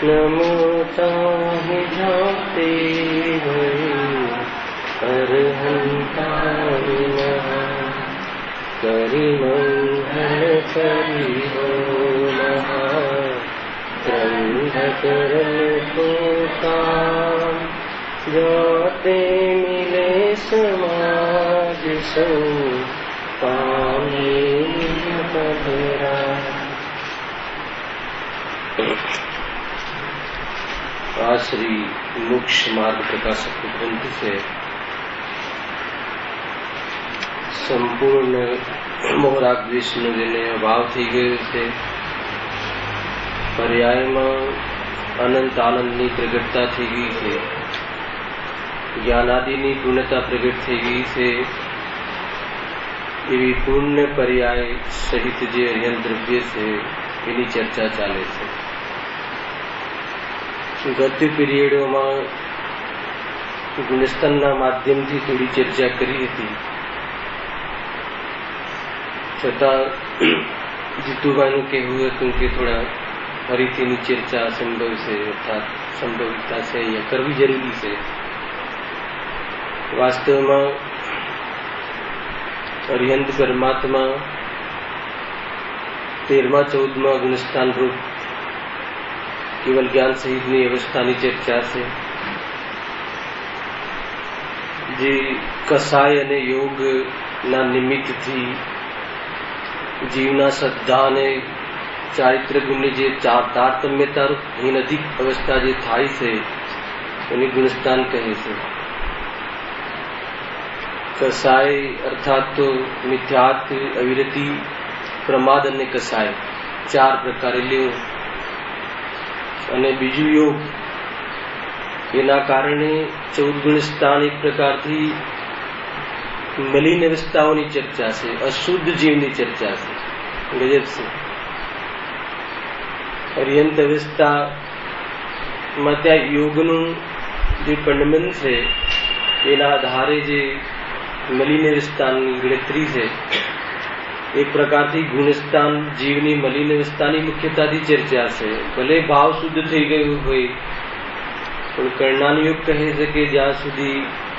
नमो ताहि जाते अरहंता विनः करि मंगल करि हो नः त्रंबकरन को काम जाते मिले समाज सो पानी पधरा। आज श्री मोक्ष मार्ग प्रकाशक ग्रंथ से संपूर्ण मोहराग विष्णु जेने अभाव थी गयो छे, पर्याय में अनंत आनंदनी प्रगटता थी गई है, ज्ञानादिनी पूर्णता प्रगट थी गई है। एवी पूर्ण पर्याय सहित जे अरिहंत द्रव्य से एनी चर्चा चाले छे। गत पीरियडों में गुणस्तन माध्यम थी थोड़ी चर्चा करी थी, छता जीतुभाई कहूँ हतुं के थोड़ा फरीथी चर्चा संभव से अर्थात संभविकता से या करवी जरूरी से। वास्तव में अरिहंत परमात्मा 13-14 गुणस्थान रूप केवल ज्ञान सहित अवस्था चर्चा से जे कसाय अने योग ना निमित्त थी जीवना श्रद्धा ने चारित्र गुण जे तारतम्यता हीन अधिक अवस्था जे थाय से एनी गुणस्थान कहे से। कसाय अर्थात तो मिथ्यात्व, अविरति, प्रमाद अने कसाय 4 प्रकार लेव अने बीजू योग एना कारणे 14 गुणस्थान एक प्रकार थी मलिन अवस्थाओं की चर्चा से, अशुद्ध जीव की चर्चा से, गजब से अरिहंत अवस्था में त्या योगनु जे पंडमन से एना आधारे जे मलिन अवस्था गणतरी से एक प्रकार थी गुणस्थान जीवनी मलिन अवस्था की मुख्यता थी चर्चा से। भले भाव शुद्ध थी गयो होय पण कर्णान योग कहे छे के ज्यां सुधी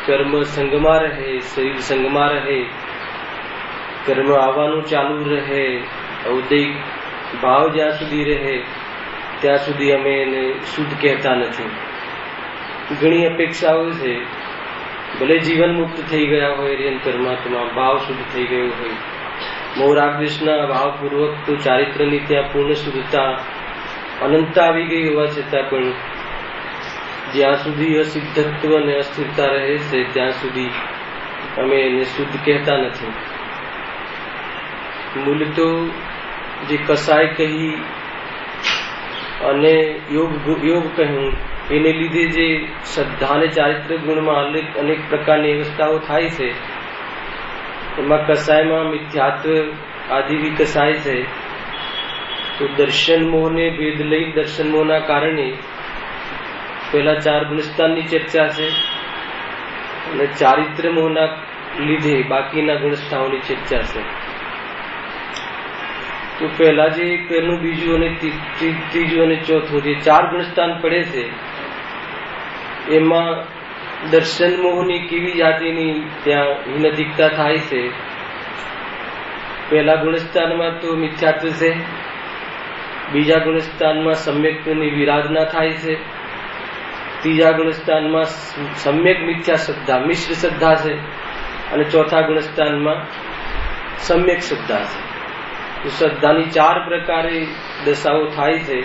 कर्म संगमा रहे, शरीर संगमा रहे, कर्म आवानुं चालू रहे, औदैहिक भाव ज्यां सुधी रहे त्यां सुधी अमे एने शुद्ध कहता नथी। घणी अपेक्षाओं से भले जीवन मुक्त थई गया होय अरिहंत परमात्मा, भाव शुद्ध थई गयो होय, मोहराग विष्णु भाव पूर्वक तो चारित्र नी त्या पूर्ण शुद्धता अनंतता आवी गई होवा छतां पण ज्यां सुधी असिद्धत्व ने अस्थिरता रहे छे त्यां सुधी अमे एने शुद्ध कहता नथी। मूल तो जे कसाय कही अने योग कहूं एने लीधे जे श्रद्धा ने चारित्र गुण में अनेक प्रकार की अवस्थाओं थाय छे। एमां कसाय में मिथ्यात्व आदि भी कसाय है। तो दर्शन मोह ने भेद लई दर्शन मोह ना कारणे पहला 4 गुणस्थान की चर्चा से અને ચારિત્ર મોહના લીધે બાકીના ગુણસ્થાનોની ચર્ચા છે। तो पहला जे पहलू बीजू અને ત્રીજું અને ચોથું જે 4 ગુણસ્થાન પડે છે એમાં दर्शन मोहनी केवी जातिनी त्या हीनधिकता थाय छे। पहला गुणस्थान में तो मिथ्यात्व से, बीजा गुणस्थान में सम्यक्तनी विराधना थाय छे, तीजा गुणस्थान में सम्यक मिथ्या श्रद्धा मिश्र श्रद्धा से, और चौथा गुणस्थान में सम्यक श्रद्धा से। तो श्रद्धा 4 प्रकारे दशाओं थाय छे।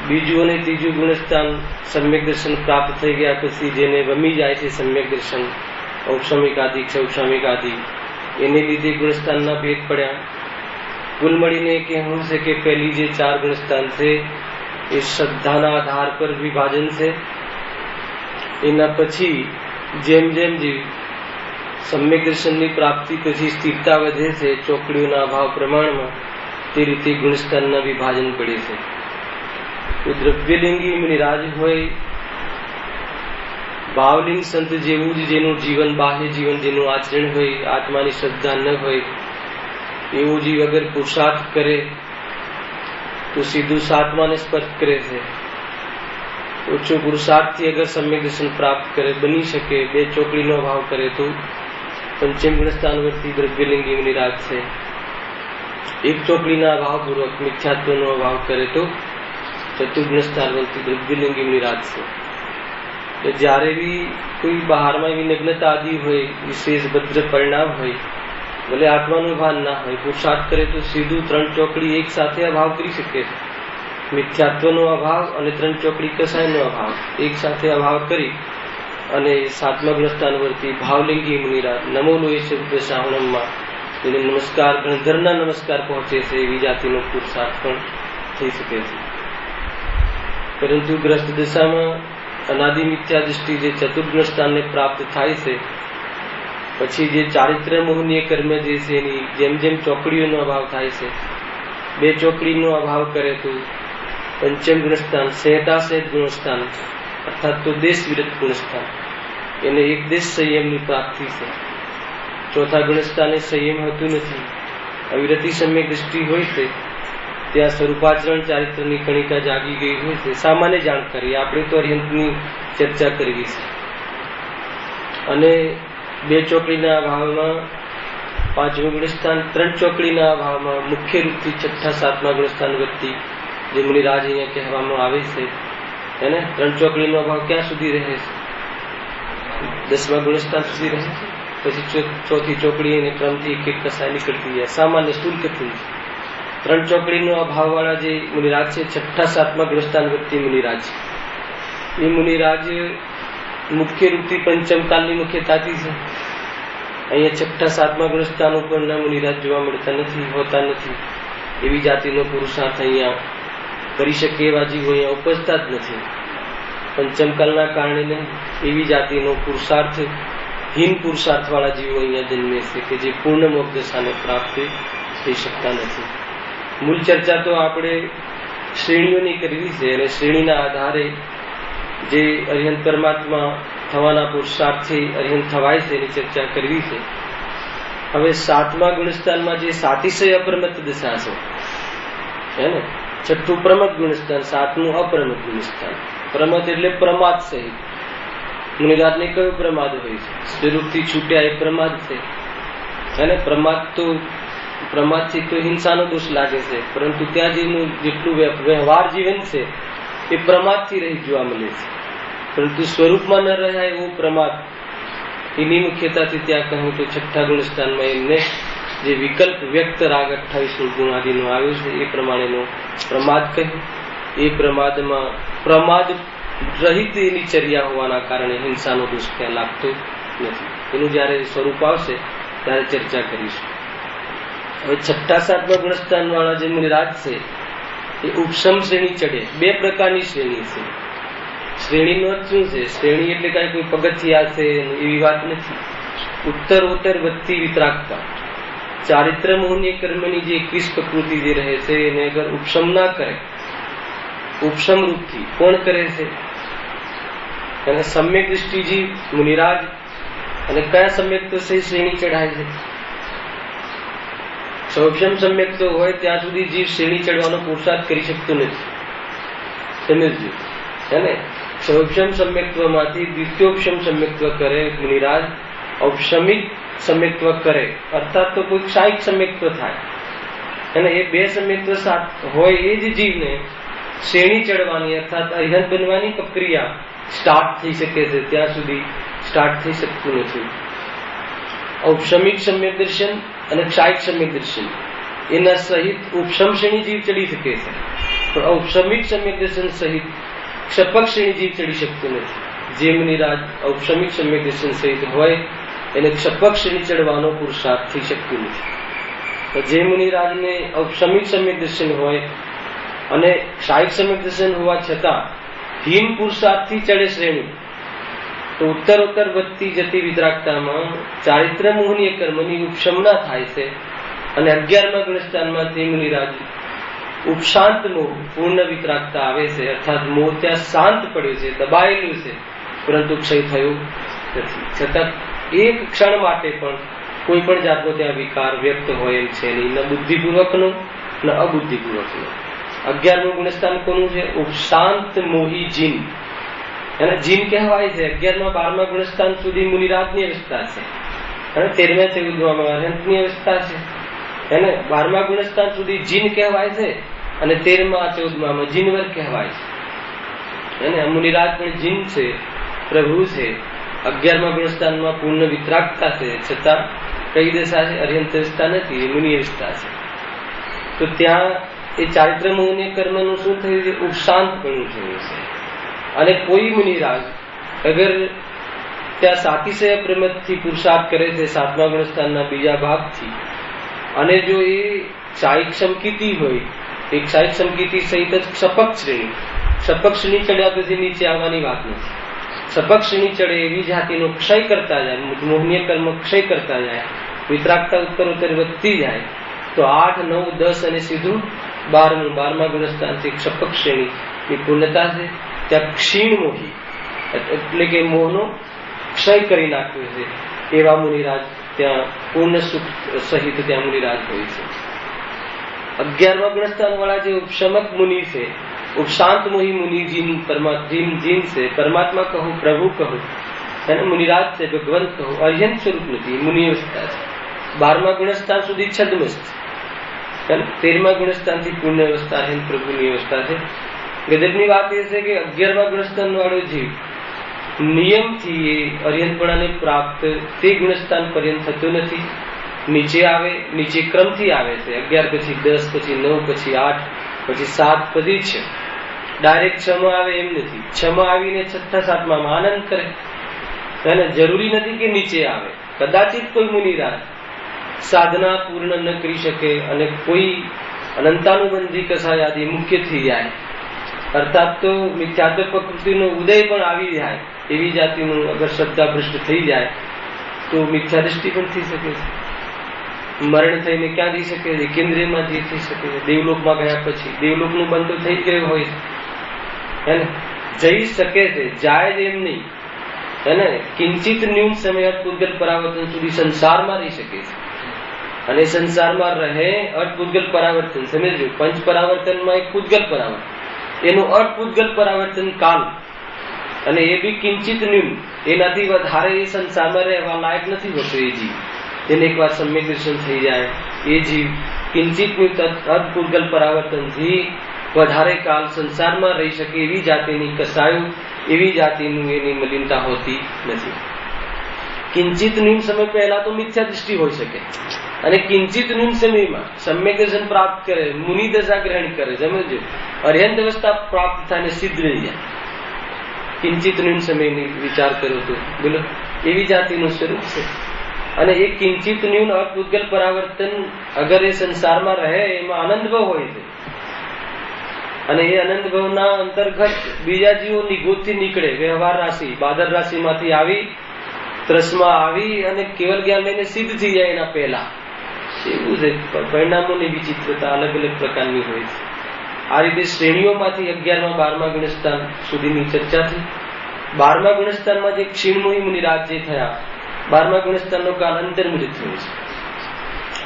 बीजू और तीजू गुणस्थान सम्यक दर्शन प्राप्त थई गया पछी जेने वमी जाय छे सम्यक दर्शन औपचामिक आदि क्षौचामिक आदि एने लीधे गुणस्थान ना भेद पड्या। कुल मळीने कहेवुं छे के पहली जे 4 गुणस्थान छे ए श्रद्धाना आधार पर विभाजन छे। एना पछी जेम जेम जी सम्यक दर्शन की प्राप्ति पछी स्थिरता वधे छे चोकड़ीओना अभाव प्रमाण में ते रीते गुणस्थान ना विभाजन पड़े छे। तो द्रव्यलिंगी मुनिराज होय, भावलिंग संत जेवू जेनु जीवन बाह्य जीवन जेनु आचरण होय, आत्मा की श्रद्धा न होय एवं जीव अगर पुरुषार्थ करे तो सीधू सातमा ने स्पर्श करे છે. ઓછો પુરુષાર્થથી અગર સમ્યક દર્શન પ્રાપ્ત કરે, બની શકે, બે ચોકડીનો અભાવ કરે તો પંચમ ગુણ સ્થાનવર્તી દ્રવ્યલિંગી નિરાજ છે. એક ચોકડીના અભાવપૂર્વક મિથ્યાત્વનો અભાવ કરે તો ચતુર્ગુણ સ્થાનવર્તી દ્રવ્યલિંગી નિરાજ છે. જ્યારે બી કોઈ બહારમાં એવી નગ્નતા આદિ હોય, વિશેષ ભદ્ર પરિણામ હોય, ભલે આત્માનું ભાન ના હોય, પુરુષાર્થ કરે તો સીધું ત્રણ ચોકડી એક સાથે અભાવ કરી શકે છે. મિથ્યાત્વનો અભાવ અને ત્રણ ચોકડી કસાયનો અભાવ એક સાથે અભાવ કરી અને સાતમા ગુણસ્થાનવર્તી ભાવલિંગી મુનિરાજ નમોનો એ શબ્દ શ્રાવણમાં એને નમસ્કાર ગણધરના નમસ્કાર પહોંચે છે. એવી જાતિનો પુરુષાર્થ પણ થઈ શકે છે. પરંતુ ગ્રસ્ત દશામાં અનાદિ મિથ્યા દૃષ્ટિ જે ચતુર્ગુણ સ્થાનને પ્રાપ્ત થાય છે, પછી જે ચારિત્ર મોહનીય કર્મ જે છે એની જેમ જેમ ચોકડીઓનો અભાવ થાય છે, બે ચોકડીનો અભાવ કરે તો પંચમ ગુણસ્થાન સહેતાસહેત ગુણસ્થાન અર્થાત તો દેશ વિરત ગુણસ્થાન, એને એક દેશ સંયમની પ્રાપ્તિ છે. ચોથા ગુણસ્થાને સંયમ હોતું નથી. અવિરતિ સમ્યક દૃષ્ટિ હોય છે ત્યાં સ્વરૂપાચરણ ચારિત્રની કણિકા જાગી ગઈ હોય છે. સામાન્ય જાણકારી, આપણે તો અર્યંતની ચર્ચા કરવી છે. અને બે ચોકડીના અભાવમાં પાંચમું ગુણસ્થાન, ત્રણ ચોકડીના અભાવમાં મુખ્ય રૂપથી છઠ્ઠા સાતમા ગુણસ્થાન વૃત્તિ જે મુનિરાજ અહીંયા કહેવામાં આવે છે, એને ત્રણ ચોકડીનો અભાવ ક્યાં સુધી રહે છે? દસમા ગુણસ્થાન સુધી રહે છે. પછી ચોથી ચોકડી એને ક્રમથી એક એક કસાય નીકળતી જાય. સામાન્ય સ્થૂલ કથન છે. ત્રણ ચોકડીનો અભાવ વાળા જે મુનિરાજ છે, છઠ્ઠા સાતમા ગુણસ્થાન વૃત્તિ મુનિરાજ, એ મુનિરાજ મુખ્ય રૂપથી પંચમ કાલની મુખ્યતાથી છે. અહીંયા છઠ્ઠા સાતમા ગુણસ્થાન ઉપરના મુનિરાજ જોવા મળતા નથી, હોતા નથી. એવી જાતિનો પુરુષાર્થ અહીંયા કરી શકે એવા જીવો અહીંયા ઉપજતા જ નથી. પંચમ કાલના કારણે નહીં, એવી જાતિનો પુરુષાર્થ હીન પુરુષાર્થ વાળા જીવો અહીંયા જન્મે છે કે જે પૂર્ણ મોક્ષ દશાને પ્રાપ્ત થઈ શકતા નથી. મૂળ ચર્ચા તો આપણે શ્રેણીઓની કરવી છે અને શ્રેણીના આધારે જે અરિહંત પરમાત્મા થવાના પુરુષાર્થથી અરિહંત થવાય છે એની ચર્ચા કરવી છે. હવે સાતમા ગુણસ્થાનમાં જે સાતિશય અપ્રમત્ત દશા છે, હે ને, છઠ્ઠું પ્રમત ગુણસ્થાન, સાતમું અપ્રમત ગુણસ્થાન. પ્રમત એટલે પ્રમાદ સહિત. મુનિરાજને કયો પ્રમાદ હોય છે? સ્વરૂપથી છૂટ્યા એ પ્રમાદ છે. અને પ્રમાદથી તો હિંસાનો દોષ લાગે છે, પરંતુ ત્યાં જેનું જેટલું વ્યવહાર જીવન છે એ પ્રમાદથી રહી જોવા મળે છે. પરંતુ સ્વરૂપમાં ન રહ્યા એવો પ્રમાદ, એની મુખ્યતાથી ત્યાં કહું તો છઠ્ઠા ગુણસ્થાનમાં એમને જે વિકલ્પ વ્યક્ત રાગ 28 ગુણ આદિનો આવ્યો છે એ પ્રમાણેનો પ્રમાદ કહ્યું. એ પ્રમાદમાં પ્રમાદ રહિત એની ચર્યા હોવાના કારણે હિંસાનો દોષ ત્યાં લાગતો નથી. એનું જયારે સ્વરૂપ આવશે ત્યારે ચર્ચા કરીશું. હવે છઠ્ઠા સાતમા ગુણસ્થાન વાળા જે મુનિરાજ છે એ ઉપસમ શ્રેણી ચડે. બે પ્રકારની શ્રેણી છે. શ્રેણીનો અર્થ શું છે? શ્રેણી એટલે કઈ કોઈ પગથિયા છે એવી વાત નથી. ઉત્તરોત્તર વધતી વિતરાગતા, ચારિત્ર મોહની કર્મની જે 21 પ્રકૃતિ જે રહે છે એને અગર ઉપસમ ના કરે, ઉપસમ રૂપથી કોણ કરે છે? અને સમ્યક દૃષ્ટિજી મુનિરાજ. અને કયા સમ્યક તો શ્રેણી ચઢાય છે? સૌક્ષમ સમ્યક તો હોય ત્યાં સુધી જીવ શ્રેણી ચડવાનો પુરુષાર્થ કરી શકતો નથી. સમજજો, હે ને? સૌક્ષમ સમ્યક્ત્વમાંથી દ્વિતીયોક્ષમ સમ્યક્ત્વ કરે મુનિરાજ, ઔપશમિક સમ્યક્ત્વ કરે અર્થાત તો કોઈ ક્ષાયિક સમ્યક્ત્વ થાય. અને એ બે સમ્યક્ત્વ હોય એ જ જીવને શ્રેણી ચડવાની અર્થાત અરિહંત બનવાની પ્રક્રિયા સ્ટાર્ટ થઈ શકે છે. ત્યાં સુધી સ્ટાર્ટ થઈ શકતું નથી. ઔપશમિક સમ્યક દર્શન અને ક્ષાયિક સમ્યક દર્શન એના સહિત ઉપસમ શ્રેણી જીવ ચડી શકે છે, પણ ઔપશમિક સમ્યક દર્શન સહિત ક્ષપક શ્રેણી જીવ ચડી શકતું નથી. જે મુનિરાજ ઔપશમિક સમ્યક દર્શન સહિત હોય એને ક્ષપક શ્રેણી ચડવાનો પુરુષાર્થ થઈ શકતું નથી. જે મુનિરાજને ઔપશમિક સમ્યક દર્શન હોય અને ક્ષાયિક સમ્યક દર્શન હોવા છતાં હીન પુરુષાર્થથી ચડે શ્રેણી, તો ઉત્તરોત્તર વધતી જતી વિતરાગતામાં ચારિત્ર મોહનીય કર્મની ઉપશમના થાય છે. અને 11મા ગુણસ્થાનમાં તે મુનિરાજ ઉપશાંત મોહ પૂર્ણ વિતરાગતા આવે છે, અર્થાત મોહ ત્યાં શાંત પડ્યો છે, દબાયેલું છે, પરંતુ ક્ષય થયો નથી. છતાં એક ક્ષણ માટે પણ કોઈ પણ જાતનો ત્યાં વિકાર વ્યક્ત હોય એમ છે નહીં, ન બુદ્ધિપૂર્વકનો ન અબુદ્ધિપૂર્વકનો. 11મું ગુણસ્થાન કોનું છે? ઉપશાંત મોહી જીન. એને જીન કહેવાય છે. 11મા 12મા ગુણસ્થાન સુધી મુનિરાજની અવસ્થા છે અને 13મા 14મામાં અર્હંતની અવસ્થા છે. એને 12મા ગુણસ્થાન સુધી જીન કહેવાય છે અને 13મા 14મામાં જીનવર કહેવાય છે. એને મુનિરાજ પણ જીન છે, પ્રભુ છે. 11મા ગુણસ્થાનમાં પૂર્ણ વિતરાગતા છે, છતાં કઈ દશા છે? અર્હંત અવસ્થા નથી, મુનિ અવસ્થા છે. તો ત્યાં એ ચારિત્ર મોહને કર્મનું શું થયું છે? ઉપશાંતપણું થયું છે. અને કોઈ મુનિરાજ અગર ત્યાં સાતિશય પ્રમદથી પુરુષાર્થ કરે છે 7મા ગુણસ્થાનના બીજા ભાગથી, અને જો એ ક્ષાયિક સમકીતિ હોય, એ ક્ષાયિક સમકીતિ સહિત જ ક્ષપક શ્રેણી, ક્ષપક શ્રેણી ચડ્યા પછી નીચે આવવાની વાત નથી. ક્ષપક શ્રેણી ચડે એવી જાતિનો ક્ષય કરતા જાય, મોહનીય કર્મ ક્ષય કરતા જાય, વિતરાગતા ઉત્તરોત્તર વધતી જાય, તો 8, 9, 10 અને સીધું 12મા ગુણસ્થાનથી ક્ષપક શ્રેણીની પૂર્ણતા છે. ત્યાં ક્ષીણ મોહી એટલે કે મોહનો ક્ષય કરી નાખ્યો છે એવા મુનિરાજ ત્યાં પૂર્ણ સુખ સહિત ત્યાં મુનિરાજ હોય છે. 11મા ગુણસ્થાન વાળા જે ઉપશમક મુનિ છે, ઉપશાંત મોહી મુનિ જીન છે, પરમાત્મા કહો, પ્રભુ કહો, એને મુનિરાજ છે, ભગવંત કહો, અર્હંત સ્વરૂપ નથી, મુનિ અવસ્થા છે. 12મા ગુણસ્થાન સુધી છદ્મસ્ત, 13મા ગુણસ્થાનથી પૂર્ણ અવસ્થા અર્હંત પ્રભુની અવસ્થા છે. ગજબની વાત એ છે કે 11મા ગુણસ્થાન વાળો જીવ નિયમથી એ અર્હંતપણાને પ્રાપ્ત તે ગુણસ્થાન પર્યંત થતો નથી. નીચે આવે, નીચે ક્રમથી આવે છે. 11 પછી 10 પછી 9 પછી 8 પછી 7 પછી 6. ડાયરેક્ટ 6માં આવે એમ નથી. 6માં આવીને 6થા 7મામાં આનંદ કરે. એને જરૂરી નથી કે નીચે આવે. કદાચિત કોઈ મુનિરાજ સાધના પૂર્ણ ન કરી શકે અને કોઈ અનંતાનુબંધી કસાય આદિ મુખ્ય થઈ જાય, અર્થાત તો મિથ્યાત્વ પ્રકૃતિનો ઉદય પણ આવી જાય એવી જાતિનું અગર શ્રદ્ધા ભ્રષ્ટ થઈ જાય તો મિથ્યા દ્રષ્ટિ પણ થઈ શકે છે. મરણ થઈને ક્યાં જઈ શકે છે? કેન્દ્રમાં જઈ થઈ શકે છે. દેવલોકમાં ગયા પછી દેવલોકનું બંધ તો થઈ ગયું હોય છે, હે ને? જઈ શકે છે, જાય જ એમ નહીં, હે ને? કિંચિત ન્યૂન સમય અર્થપૂતગલ પરાવર્તન સુધી સંસારમાં રહી શકે છે. અને સંસારમાં રહે અર્થપૂતગલ પરાવર્તન, સમજો, પંચ પરાવર્તનમાં એક પૂતગલ પરાવર્તન, એનું અર્થપૂતગલ પરાવર્તન કાલ, અને એ બી કિંચિત ન્યૂન, એનાથી વધારે એ સંસારમાં રહેવા લાયક નથી હોતો. એ જીવ એને એકવાર સમ્યક દર્શન થઈ જાય, એ જીવ કિંચિત અર્થપૂતગલ પરાવર્તનથી વધારે કાલ સંસારમાં રહી શકે એવી જાતિની કસાયું, એવી જાતિનું એની મલિનતા હોતી નથી. કિંચિત ન્યૂન સમય પહેલા તો મિથ્યા દૃષ્ટિ હોઈ શકે, અને કિંચિત ન્યૂન સમયમાં સમ્યક દર્શન પ્રાપ્ત કરે, મુનિ દશા ગ્રહણ કરે, સમજો, અર્હંત અવસ્થા પ્રાપ્ત થાય, સિદ્ધ રહી જાય. કિંચિત ન્યૂન સમયની વિચાર કરો તો બોલો, એવી જાતિનું સ્વરૂપ છે. અને એ કિંચિત ન્યૂન અર્થપૂતગલ પરાવર્તન અગર એ સંસારમાં રહે, એમાં આનંદભાવ હોય છે, અને એ આનંદભાવના અંતર્ગત બીજા જીવો નિગોદથી નીકળે. વ્યવહાર રાશિ, બાદર રાશિમાંથી આવી, ત્રસમાં આવી અને કેવલ જ્ઞાન લઈને સિદ્ધ થઈ જાય એના પહેલા. એવું છે. પરિણામોની વિચિત્રતા અલગ અલગ પ્રકારની હોય છે. આ રીતે શ્રેણીઓમાંથી 11મા 12મા ગુણસ્થાન સુધીની ચર્ચા થઈ. 12મા ગુણસ્થાનમાં જે ક્ષીણમોહી મુનિરાજ જે થયા, 12મા ગુણસ્થાનનો કાલ અંતર્મુદિત થયો છે.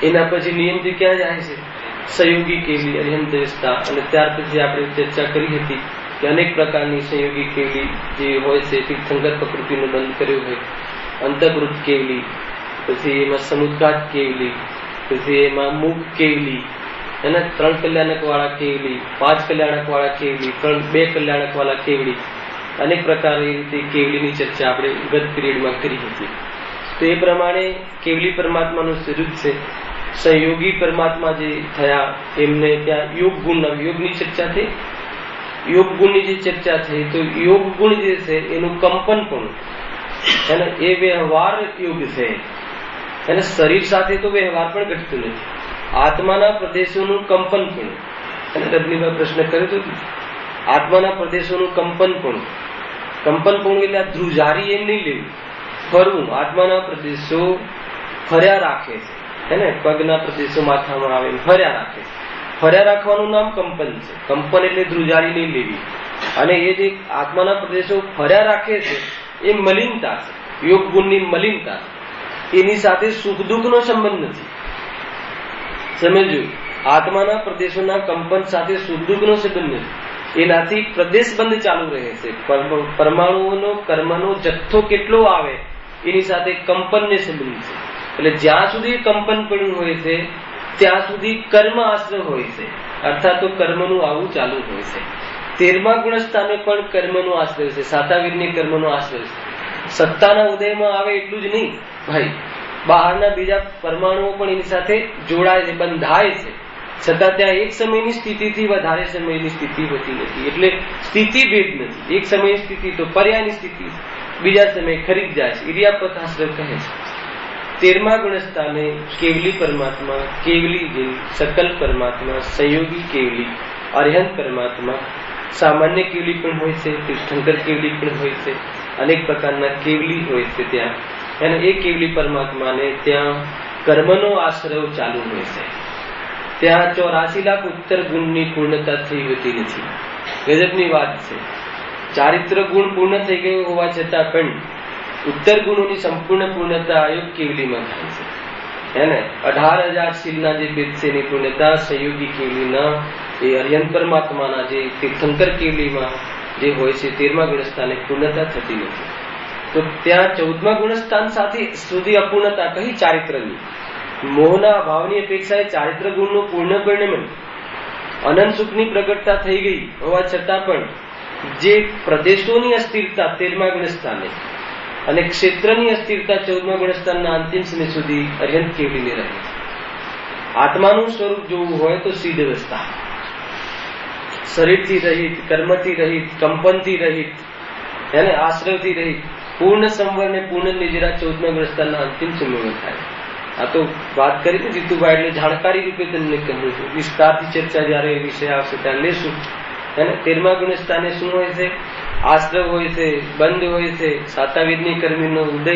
એના પછી નિયમથી ક્યાં જાય છે? સંયોગી કેવલી, અર્હંત અવસ્થા. અને ત્યાર પછી આપણે ચર્ચા કરી હતી કે અનેક પ્રકારની સંયોગી કેવલી જે હોય છે, તીર્થંકર પ્રકૃતિનો બંધ કર્યો હોય, અંતઃકૃત કેવલી, પછી એમાં સમુદ્ઘાત કેવલી, પછી એમાં મુખ કેવલી, એના 3 કલ્યાણક વાળા કેવલી, 5 કલ્યાણક વાળા કેવલી, 2 કલ્યાણક વાળા કેવલી, અનેક પ્રકારની રીતે કેવલીની ચર્ચા આપણે ગત પીરિયડમાં કરી હતી. તો એ પ્રમાણે કેવલી પરમાત્માનું સ્વરૂપ છે. સંયોગી પરમાત્મા જે થયા એમને ત્યાં યોગ ગુણ, યોગની ચર્ચા થઈ. યોગ ગુણની જે ચર્ચા થઈ, તો યોગ ગુણ જે છે એનું કંપન પણ, અને એ વ્યવહાર યોગ છે. અને શરીર સાથે તો વ્યવહાર પણ ઘટતું નથી, આત્માના પ્રદેશોનું કંપન પણ. અને રજનીભાઈ પ્રશ્ન કર્યો હતો, આત્માના પ્રદેશોનું કંપન પણ. કંપન પણ એટલે ધ્રુજારી એમ નહીં લેવું, ફરવું. આત્માના પ્રદેશો ફર્યા રાખે છે, હે ને? પગના પ્રદેશો માથામાં આવે ફર્યા રાખે છે. ફર્યા રાખવાનું નામ કંપન છે. કંપન એટલે ધ્રુજારી નહીં લેવી. અને એ જે આત્માના પ્રદેશો ફર્યા રાખે છે એ મલિનતા છે, યોગ ગુણની મલિનતા છે. એની સાથે સુખ દુઃખનો સંબંધ નથી, સમજ્યું? આત્માના પ્રદેશોના કંપન સાથે સુખ-દુઃખનો સંબંધ નથી. એનાથી પ્રદેશ બંધ ચાલુ રહે છે. પરમાણુઓનો કર્મનો જથ્થો કેટલો આવે એની સાથે કંપનને સંબંધ છે. એટલે જ્યાં સુધી કંપન પડ્યું હોય છે ત્યાં સુધી કર્મ આશ્રય હોય છે, અર્થાત તો કર્મનું આવું ચાલુ હોય છે. 13મા ગુણસ્થાને પણ કર્મનો આશ્રય છે, સાતાવીરની કર્મનો આશ્રય છે. સત્તાના ઉદયમાં આવે એટલું જ નહીં ભાઈ, બહારના બીજા પરમાણુઓ પણ એની સાથે જોડાય છે, બંધાય છે, છતાં ત્યાં એક સમયની સ્થિતિથી વધારે સમયની સ્થિતિ હોતી નથી. એટલે સ્થિતિ ભેદ નથી. એક સમયની સ્થિતિ તો પર્યાયની સ્થિતિ બીજા સમયે ખરીદ જાય છે. ઇરિયાપત આશ્રય કહે છે. 13મા ગુણસ્થાને કેવલી પરમાત્મા, કેવલી જીવ, સકલ પરમાત્મા, સંયોગી કેવલી, અર્હંત પરમાત્મા, સામાન્ય કેવલી પણ હોય છે, તીર્થંકર કેવલી પણ હોય છે, અનેક પ્રકારના કેવલી હોય છે ત્યાં. અને એ કેવલી પરમાત્માને ત્યાં કર્મનો આશ્રય ચાલુ હોય છે. ત્યાં 84 લાખ ઉત્તર ગુણની પૂર્ણતા થઈ હોતી નથી. ગજબની વાત છે. ચારિત્ર ગુણ પૂર્ણ થઈ ગયો હોવા છતાં પણ ઉત્તર ગુણોની સંપૂર્ણ પૂર્ણતા અયોગ કેવલીમાં થાય છે. એને 18,000 શીલના જે ભેદ છે એની પૂર્ણતા સંયોગી કેવલીના, એ અર્યંત પરમાત્માના જે તીર્થંકર કેવલીમાં જે હોય છે 13મા ગુણસ્થાને પૂર્ણતા થતી નથી. તો ત્યાં 14મા ગુણસ્થાન સાથે સુધી અપૂર્ણતા કહી ચારિત્રની. મોહના અભાવની અપેક્ષાએ ચારિત્ર ગુણનું પૂર્ણ પરિણમન અનંત સુખની પ્રગટતા થઈ ગઈ હોવા છતાં પણ જે પ્રદેશોની અસ્થિરતા 13મા ગુણસ્થાને અને ક્ષેત્રની અસ્થિરતા 14મા ગુણસ્થાનના અંતિમ સમય સુધી અર્યંત કેવલીને રહે છે. આત્માનું સ્વરૂપ જોવું હોય તો સિદ્ધ અવસ્થા, શરીરથી રહિત, કર્મથી રહિત, કંપનથી રહિત, એને આશ્રયથી રહિત, પૂર્ણ સંવર ને પૂર્ણ નિજરા 14મા ગુણસ્થાનના અંતિમ સમયમાં થાય. આ તો વાત કરી ને જીતુભાઈ, એટલે જાણકારી રૂપે તમને કહ્યું છું. વિસ્તારથી ચર્ચા જયારે એ વિષય આવશે ત્યાં લેશું. અને 13મા ગુણસ્થાને શું હોય છે? આશ્રય હોય છે, બંધ હોય છે. સાતાવીરની કર્મીનો ઉદય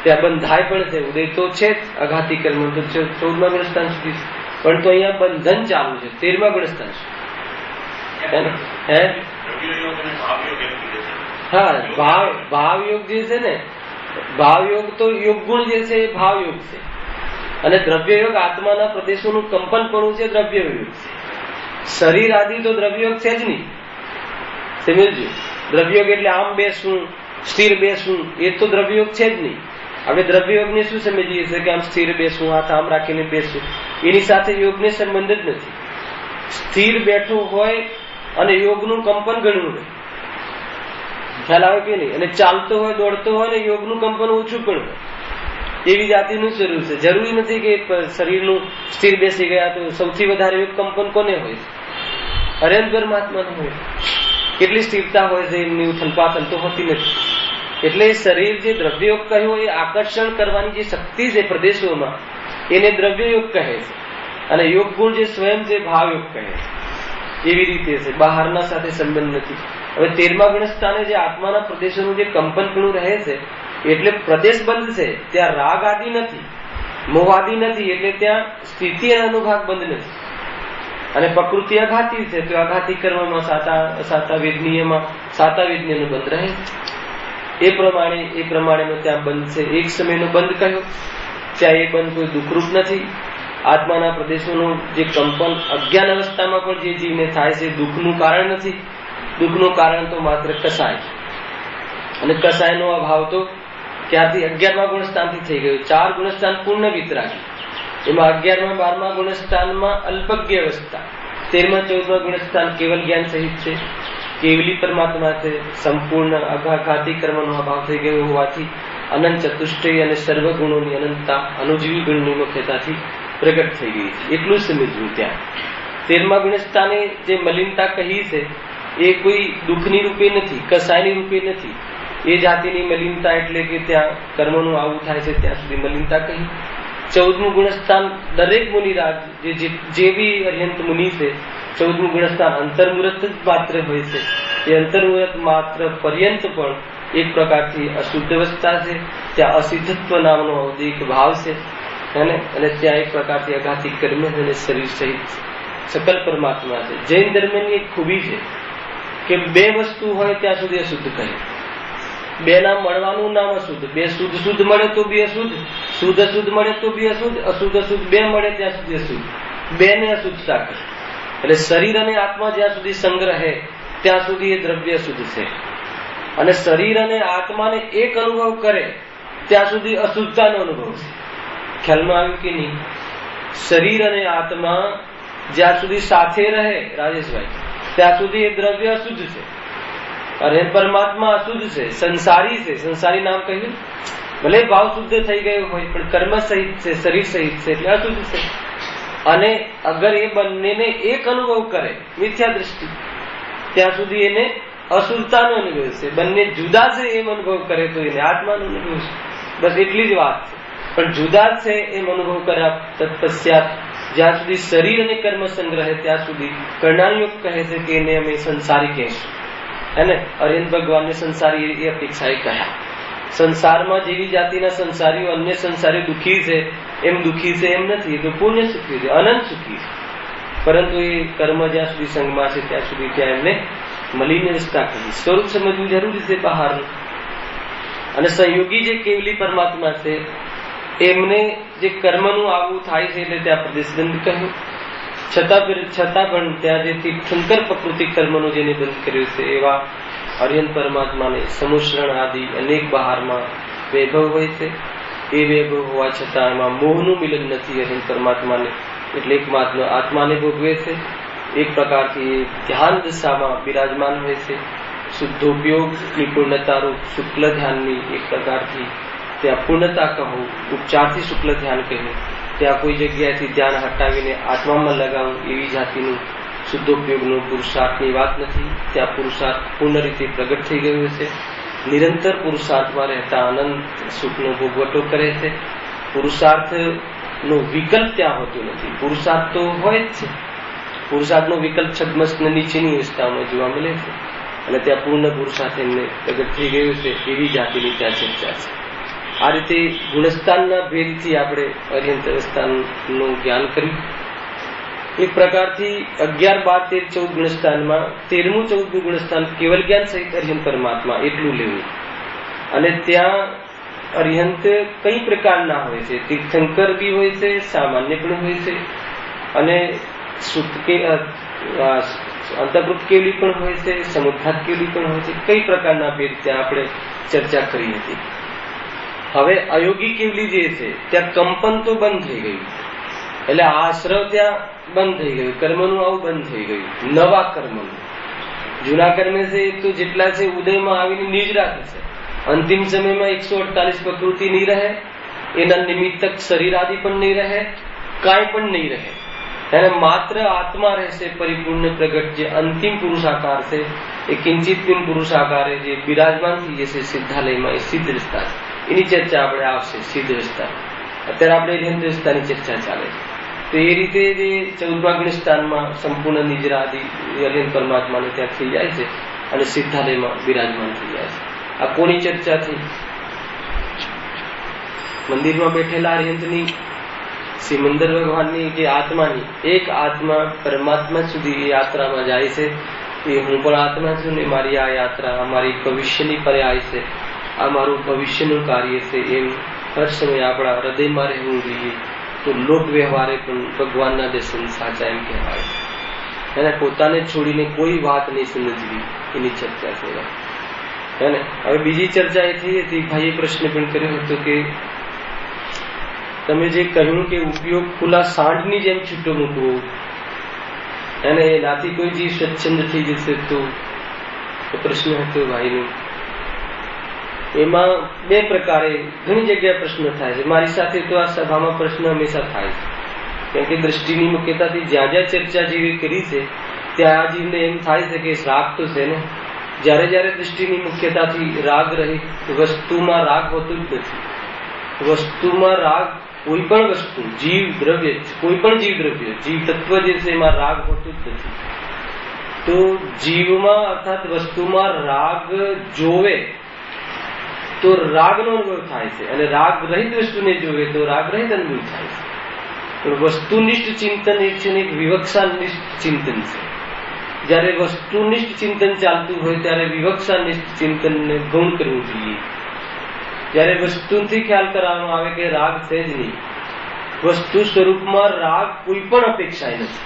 ત્યાં બંધાય પણ છે. ઉદય તો છે જ, અઘાતી કર્મ તો 14મા ગુણસ્થાન સુધી, પણ તો અહીંયા બંધન ચાલુ છે 13મા ગુણસ્થાન સુધી. હા, ભાવયોગ જે છે ને, ભાવયોગ તો યોગ ગુણ જે છે એ ભાવયોગ છે. અને દ્રવ્યયોગ આત્માના પ્રદેશોનું કંપન પણ છે, દ્રવ્યયોગ છે. શરીર આદિ તો દ્રવ્યયોગ છે જ નહીં, સમજજો. દ્રવ્યયોગ એટલે આમ બેસવું, સ્થિર બેસવું, એ તો દ્રવ્યયોગ છે જ નહીં. આપણે દ્રવ્યયોગને શું સમજીએ છીએ કે આમ સ્થિર બેસવું, હાથ આમ રાખીને બેસવું, એની સાથે યોગને સંબંધ જ નથી. સ્થિર બેઠું હોય અને યોગનું કંપન ઘણું હોય, ખ્યાલ આવે કે નહીં? અને ચાલતો હોય, દોડતો હોય ને યોગનું કંપન ઓછું પણ હોય, એવી જાતિનું સ્વરૂપ છે. જરૂરી નથી કે શરીરનું સ્થિર બેસી ગયા તો સૌથી વધારે યોગ કંપન કોને હોય છે? અર્યંત પરમાત્માને હોય. કેટલી સ્થિરતા હોય છે એમની, ઉથલપાથલ તો હોતી નથી. એટલે શરીર જે દ્રવ્યયોગ કહ્યું એ આકર્ષણ કરવાની જે શક્તિ છે પ્રદેશોમાં, એને દ્રવ્યયોગ કહે છે. અને યોગ ગુણ જે સ્વયં છે ભાવયોગ કહે છે. એવી રીતે છે, બહારના સાથે સંબંધ નથી. હવે 13મા ગુણસ્થાને જે આત્માના પ્રદેશોનું જે કંપન પણ રહે છે એટલે પ્રદેશ બંધ છે. ત્યાં રાગ આદિ નથી, મોહ આદિ નથી, એટલે ત્યાં સ્થિતિ અને અનુભાગ બંધ નથી. અને પ્રકૃતિ અઘાતી છે, તો અઘાતી કર્મમાં સાતાવેદનીયમાં સાતાવેદનીયનો બંધ રહે. એ પ્રમાણેનો ત્યાં બંધ છે. એક સમયનો બંધ કહ્યો, ત્યાં એ બંધ કોઈ દુઃખરૂપ નથી. આત્માના પ્રદેશોનું જે કંપન અજ્ઞાન અવસ્થામાં પણ જે જીવને થાય છે દુઃખનું કારણ નથી. દુઃખનું કારણ તો માત્ર કસાય, અને કસાયનો અભાવ તો ક્યારથી 11મા ગુણસ્થાનથી થઈ ગયું. 4 ગુણસ્થાન પૂર્ણ વિતરાગી, એમાં 11મા 12મા ગુણસ્થાનમાં અલ્પજ્ઞ અવસ્થા, 13મા 14મા ગુણસ્થાન કેવલ જ્ઞાન સહિત છે. કેવલી પરમાત્મા છે. સંપૂર્ણ અઘાતી કર્મનો અભાવ થઈ ગયો હોવાથી અનંત ચતુષ્ટય અને સર્વ ગુણોની અનંતતા અનુજીવી ગુણની મુખ્યતાથી પ્રગટ થઈ ગઈ છે. એટલું સમજવું. ત્યાં 13મા ગુણસ્થાને જે મલિનતા કહી છે એ કોઈ દુઃખની રૂપે નથી, કસાયની રૂપે નથી. એ જાતિની મલિનતા એટલે કે ત્યાં કર્મનું આવું થાય છે ત્યાં સુધી મલિનતા કહી. 14મું ગુણસ્થાન દરેક મુનિરાજ જે બી અર્યંત મુનિ છે, 14મું ગુણસ્થાન અંતર્મુહૂર્ત જ માત્ર હોય છે. એ અંતર્મુહૂર્ત માત્ર પર્યંત પણ એક પ્રકારથી અશુદ્ધ અવસ્થા છે. ત્યાં અસિદ્ધત્વ નામનો ઔદિક ભાવ છે, અને ત્યાં એક પ્રકારથી અઘાતી કર્મ અને શરીર સહિત સકલ પરમાત્મા છે. જૈન ધર્મની એક ખૂબી છે કે 2 વસ્તુ હોય ત્યાં સુધી અશુદ્ધ કહે. 2 ના મળવાનું નામ અશુદ્ધ. 2 શુદ્ધ મળે તો બી અશુદ્ધ, શુદ્ધ મળે તો બી અશુદ્ધ, અશુદ્ધ 2 મળે ત્યાં સુધી અશુદ્ધ. બેને અશુદ્ધતા કહે. એટલે શરીર અને આત્મા જ્યાં સુધી સંગ્રહે ત્યાં સુધી એ દ્રવ્ય શુદ્ધ છે, અને શરીર અને આત્માને એક અનુભવ કરે ત્યાં સુધી અશુદ્ધતાનો અનુભવ છે. ખ્યાલમાં આવ્યું કે નહીં? શરીર અને આત્મા જ્યાં સુધી સાથે રહે રાજેશભાઈ, ત્યાં સુધી એ દ્રવ્ય અશુદ્ધ છે, અને પરમાત્મા અશુદ્ધ છે, સંસારી છે. સંસારી નામ કહ્યું, ભલે ભાવ શુદ્ધ થઈ ગયો હોય પણ કર્મ સહિત છે, શરીર સહિત છે, એટલે અશુદ્ધ છે. અને અગર એ બંનેને એક અનુભવ કરે મિથ્યા દ્રષ્ટિ, ત્યાં સુધી એને અશુદ્ધતાનો અનુભવ છે. બંને જુદા છે એમ અનુભવ કરે તો એને આત્માનો અનુભવ છે. બસ એટલી જ વાત છે. પણ જુદા છે એમ અનુભવ કર્યા તત્પશ્ચાત જ્યાં સુધી શરીર અને કર્મ સંગ્રહે ત્યાં સુધી કર્ણાયુગ કહે છે કે એને અમે સંસારી કહેશું. એને અરવિંદ ભગવાનને સંસારી એ અપેક્ષાએ કહ્યા. સંસારમાં જેવી જાતિના સંસારીઓ અન્ય સંસારી દુઃખી છે એમ દુઃખી છે એમ નથી, તો પુણ્ય સુખી છે, અનંત સુખી છે. પરંતુ એ કર્મ જ્યાં સુધી સંગમાં છે ત્યાં સુધી ત્યાં એમને મલિન અવસ્થા કહી. સ્વરૂપ સમજવું જરૂરી છે બહારનું. અને સંયોગી જે કેવલી પરમાત્મા છે એમને જે કર્મનું આવું થાય છે એટલે ત્યાં પ્રદેશદંડ કહ્યું. છતાં પણ ત્યાં જે તીર્થંકર પ્રકૃતિ કર્મનું જેને બંધ કર્યું છે એવા અર્યન પરમાત્માને સમુશ્રણ આદિ અનેક બહારમાં વૈભવ હોય છે. એ વૈભવ હોવા છતાં એમાં મોહનું મિલન નથી અર્યન પરમાત્માને, એટલે એકમાત્ર આત્માને ભોગવે છે. એક પ્રકારથી ધ્યાન દશામાં બિરાજમાન હોય છે. શુદ્ધોપયોગની પૂર્ણતારૂપ શુક્લ ધ્યાનની એક પ્રકારથી ત્યાં પૂર્ણતા કહું, ઉપચારથી શુક્લ ધ્યાન કહ્યું. ત્યાં કોઈ જગ્યાએથી ધ્યાન હટાવીને આત્મામાં લગાવવું એવી જાતિનું શુદ્ધોપયોગનો પુરુષાર્થની વાત નથી. ત્યાં પુરુષાર્થ પૂર્ણ રીતે પ્રગટ થઈ ગયો છે. નિરંતર પુરુષાર્થમાં રહેતા અનંત સુખનો ભોગવટો કરે છે. પુરુષાર્થનો વિકલ્પ ત્યાં હોતો નથી. પુરુષાર્થ તો હોય જ છે. પુરુષાર્થનો વિકલ્પ છદ્મસ્ન નીચેની અવસ્થામાં જોવા મળે છે, અને ત્યાં પૂર્ણ પુરુષાર્થ એમને પ્રગટ થઈ ગયું છે એવી જાતિની ત્યાં ચર્ચા છે. આ રીતે ગુણસ્થાનના ભેદથી આપણે અર્યંત અવસ્થાનનું જ્ઞાન કર્યું. એક પ્રકારથી 11, 12, 13, 14 ગુણસ્થાનમાં 13મું 14મું ગુણસ્થાન કેવલ જ્ઞાન સહિત અર્યંત પરમાત્મા એટલું લેવું. અને ત્યાં અર્યંત કઈ પ્રકારના હોય છે? તીર્થંકર બી હોય છે, સામાન્ય પણ હોય છે, અને અંતઃકૃત કેવલી પણ હોય છે, સમુદ્ઘાત કેવલી પણ હોય છે. કઈ પ્રકારના ભેદ ત્યાં આપણે ચર્ચા કરી હતી. હવે અયોગી કેવલી જે છે ત્યાં કંપન તો બંધ થઈ ગયું, એટલે આશ્રવ ત્યાં બંધ થઈ ગયું, કર્મનું આવું બંધ થઈ ગયું. નવા કર્મનું, જૂના કર્મ છે તો જેટલા છે ઉદયમાં આવીને નિજ રાખે છે. અંતિમ સમયમાં 148 પ્રકૃતિ નહીં રહે, એના નિમિત્તક શરીર આદિ પણ નહીં રહે, કાંઈ પણ નહીં રહે. એને માત્ર આત્મા રહેશે પરિપૂર્ણ પ્રગટ, જે અંતિમ પુરુષાકાર છે એ કિંચિત પુરુષાકારે જે બિરાજમાન થઈ જશે સિદ્ધાલયમાં. એ સિદ્ધ રસ્તા છે, એની ચર્ચા આપણે આવશે. સિદ્ધ રસ્તા અત્યારે આપણે અર્યંત રસ્તાની ચર્ચા ચાલે છે. તો એ રીતે જે 14મા ગુણસ્થાનમાં સંપૂર્ણ નિજરાદિ અર્યંત પરમાત્માને ત્યાં થઈ જાય છે અને સિદ્ધાલયમાં બિરાજમાન થઈ જાય છે. આ કોની ચર્ચા થઈ? મંદિરમાં બેઠેલા અર્યંતની, સિમંદર ભગવાનની કે આત્માની? એક આત્મા પરમાત્મા સુધી યાત્રામાં જાય છે. એ હું પણ આત્મા છું ને મારી આ યાત્રા અમારી ભવિષ્યની પર્યાય છે, આ મારું ભવિષ્યનું કાર્ય છે, એમ હર સમય આપણા હૃદયમાં રહેવું જોઈએ. તો લોક વ્યવહારે પણ ભગવાનના દર્શન સાચા એમ કહેવાય. એને પોતાને છોડીને કોઈ વાત નહીં સમજવી, એની ચર્ચા છે. હવે બીજી ચર્ચા એ થઈ હતી, ભાઈએ પ્રશ્ન પણ કર્યો હતો કે તમે જે કહ્યું કે ઉપયોગ ખુલ્લા સાંઢની જેમ છૂટો મૂકવો, અને એનાથી કોઈ જીવ સ્વચ્છંદ થઈ જશે તો પ્રશ્ન હતો ભાઈનો. એમાં બે પ્રકારે ઘણી જગ્યાએ પ્રશ્ન થાય છે. મારી સાથે તો આ સભામાં પ્રશ્ન હંમેશા થાય છે, કેમ કે દ્રષ્ટિની મુખ્યતાથી જ્યાં જ્યાં ચર્ચા જેવી કરી છે ત્યાં આ જીવને એમ થાય છે કે રાગ તો છે ને. જ્યારે જ્યારે દ્રષ્ટિની મુખ્યતાથી રાગ રહિત વસ્તુમાં રાગ હોતું જ નથી. વસ્તુમાં રાગ, કોઈ પણ વસ્તુ, જીવ દ્રવ્ય, કોઈ પણ જીવ દ્રવ્ય, જીવ તત્વ જે છે એમાં રાગ હોતું જ નથી. તો જીવમાં અર્થાત વસ્તુમાં રાગ જોવે તો રાગનો અનુભવ થાય છે, અને રાગ રહિત વસ્તુને જોવે તો રાગ રહિત અનુભવ થાય છે. પણ વસ્તુનિષ્ઠ ચિંતન એક છે ને એક વિવક્ષાનિષ્ઠ ચિંતન છે. જયારે વસ્તુનિષ્ઠ ચિંતન ચાલતું હોય ત્યારે વિવક્ષાનિષ્ઠ ચિંતનને ગૌણ કરવું જોઈએ. જયારે વસ્તુથી ખ્યાલ કરવામાં આવે કે રાગ છે જ નહીં, વસ્તુ સ્વરૂપમાં રાગ કોઈ પણ અપેક્ષા નથી.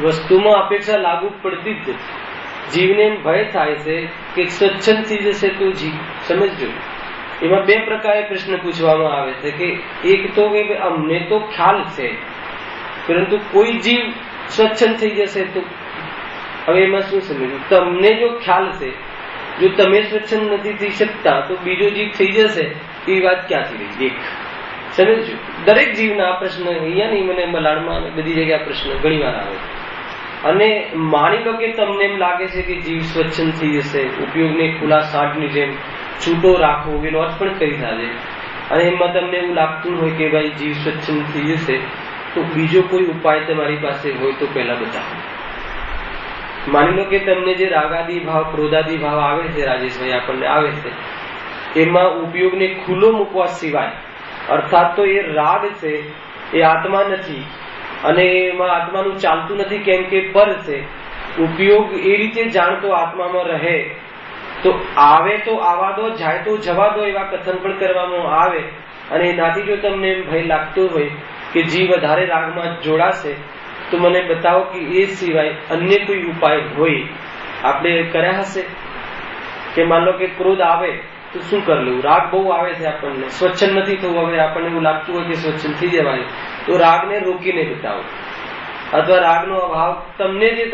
વસ્તુમાં અપેક્ષા લાગુ પડતી જ નથી. જીવને એમ ભય થાય છે કે સ્વચ્છંદ થઈ જશે તો જીવ. સમજજો, એમાં બે પ્રકારે પ્રશ્ન પૂછવામાં આવે છે કે એક તો કે અમને તો ખ્યાલ છે, પરંતુ કોઈ જીવ સ્વચ્છંદ થઈ જશે તો. હવે એમાં શું સમજવું? તમને જો ખ્યાલ છે, જો તમે સ્વચ્છંદ નથી થઈ શકતા તો બીજો જીવ થઈ જશે, એ વાત ક્યાંથી રહી? એક સમજજો, દરેક જીવના આ પ્રશ્ન અહીંયા નહીં, મને મલાડમાં બધી જગ્યાએ પ્રશ્ન ઘણી વાર આવે. અને માની લો કે તમને એમ લાગે છે કે જીવ સ્વચ્છંદ થઈ જશે, ઉપયોગને ખુલ્લા સાંઠની જેમ છૂટો રાખવો એનો અર્થ પણ કરી થાય. અને એમાં તમને એવું લાગતું હોય કે ભાઈ જીવ સ્વચ્છંદ થઈ જશે, તો બીજો કોઈ ઉપાય તમારી પાસે હોય તો પહેલા બતાવો. માની લો કે તમને જે રાગાદી ભાવ, ક્રોધાદી ભાવ આવે છે, રાજેશભાઈ આપણને આવે છે, એમાં ઉપયોગને ખુલ્લો મૂકવા સિવાય, અર્થાત તો એ રાગ છે એ આત્મા નથી અને એમાં આત્માનું ચાલતું નથી, કેમ કે પર છે. ઉપયોગ એ રીતે જાણતો આત્મામાં રહે તો આવે તો આવા દો, જાય તો જવા દો, એવા કથન પણ કરવામાં આવે. અને એનાથી જો તમને એમ ભય લાગતો હોય કે જીવ વધારે રાગમાં જોડાશે, તો મને બતાવો કે એ સિવાય અન્ય કોઈ ઉપાય હોય. આપણે કર્યા હશે કે માન લો કે ક્રોધ આવે તો શું કરી લેવું? રાગ બહુ આવે છે, આપણને સ્વચ્છંદ નથી થવું. હવે આપણને એવું લાગતું હોય કે સ્વચ્છંદ થઈ જવાય, તો રાગને રોકીને બતાવો. અથવા રાગનો અભાવ તમને જે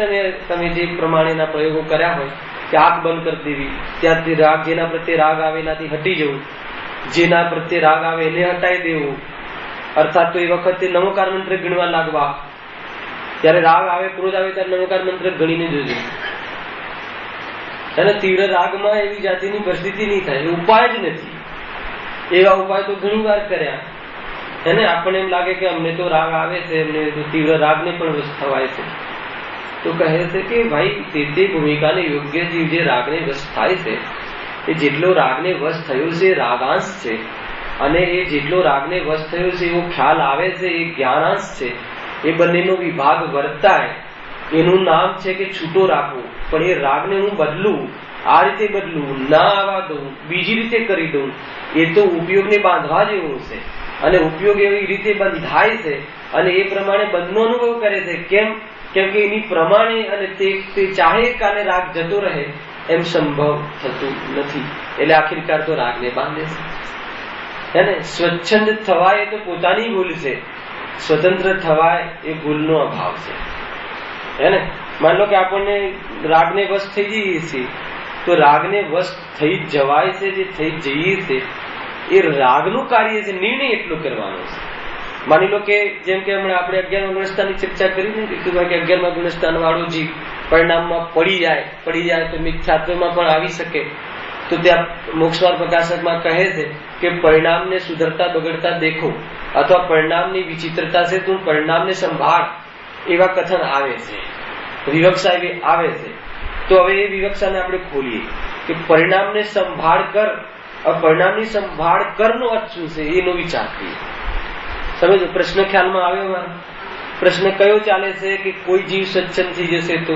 તમે જે પ્રમાણેના પ્રયોગો કર્યા હોય કે આંખ બંધ કરી દેવી, ત્યાંથી રાગ, જેના પ્રત્યે રાગ આવે એનાથી હટી જવું, જેના પ્રત્યે રાગ આવે એને હટાવી દેવું. અર્થાત તો એ વખતે નમોકાર મંત્ર ગણવા લાગવા. ત્યારે રાગ આવે, ક્રોધ આવે ત્યારે નમોકાર મંત્ર ગણીને જોજો. અને તીવ્ર રાગમાં એવી જાતિની પરિસ્થિતિ નહીં થાય, એ ઉપાય જ નથી. એવા ઉપાય તો ઘણી વાર કર્યા. એને આપણને એમ લાગે કે અમને તો રાગ આવે છે, એમને તો તીવ્ર રાગને પણ વશ થવાય છે. તો કહે છે કે ભાઈ તે ભૂમિકાને યોગ્ય જીવ જે રાગને વશ થાય છે, એ જેટલો રાગને વશ થયો છે એ રાગાંશ છે, અને એ જેટલો રાગને વશ થયો છે એવો ખ્યાલ આવે છે એ જ્ઞાનાંશ છે. એ બંનેનો વિભાગ વર્તાય, એનું નામ છે કે છૂટો રાખવું. પણ એ રાગને હું બદલું, આ રીતે બદલું, ના આવવા દઉં, બીજી રીતે કરી દઉં, એ તો ઉપયોગને બાંધવા જેવું છે. અને ઉપયોગ એવી રીતે બંધાય છે અને એ પ્રમાણે બંધનો અનુભવ કરે છે. કેમ કે એની પ્રમાણે અને તે ચાહે કાલે રાગ જતો રહે એમ સંભવ થતું નથી. એટલે આખિરકાર તો રાગને બાંધે છે. એને સ્વચ્છંદ થવાય એ તો પોતાની ભૂલ છે, સ્વતંત્ર થવાય એ ભૂલનો અભાવ છે. હેને માન લો કે આપણને રાગને વશ થઈ જઈએ છીએ, તો રાગને વશ થઈ જવાય છે, જે થઈ જઈએ છીએ એ રાગનું કાર્ય છે. નિર્ણય એટલો કરવાનો છે. માની લો કે જેમ કે હમણાં આપણે 11મા ગુણસ્થાનની ચર્ચા કરી ને કે 11મા ગુણસ્થાન વાળો જીવ પરિણામમાં પડી જાય તો મિથ્યાત્વમાં પણ આવી શકે. તો ત્યાં મોક્ષમાર્ગ પ્રકાશકમાં કહે છે કે પરિણામને સુધરતા બગડતા દેખો, અથવા પરિણામની વિચિત્રતા છે તું પરિણામને સંભાળ, એવા કથન આવે છે, વિવક્ષા એવી આવે છે. તો હવે એ વિવક્ષાને આપણે ખોલીએ કે પરિણામને સંભાળ કર. પરિણામની સંભાળ કરનો અર્થ શું છે એનો વિચાર કરીએ. સમજો, પ્રશ્ન ખ્યાલમાં આવ્યો? પ્રશ્ન કયો ચાલે છે કે કોઈ જીવ સત્સંગ થઈ જશે તો?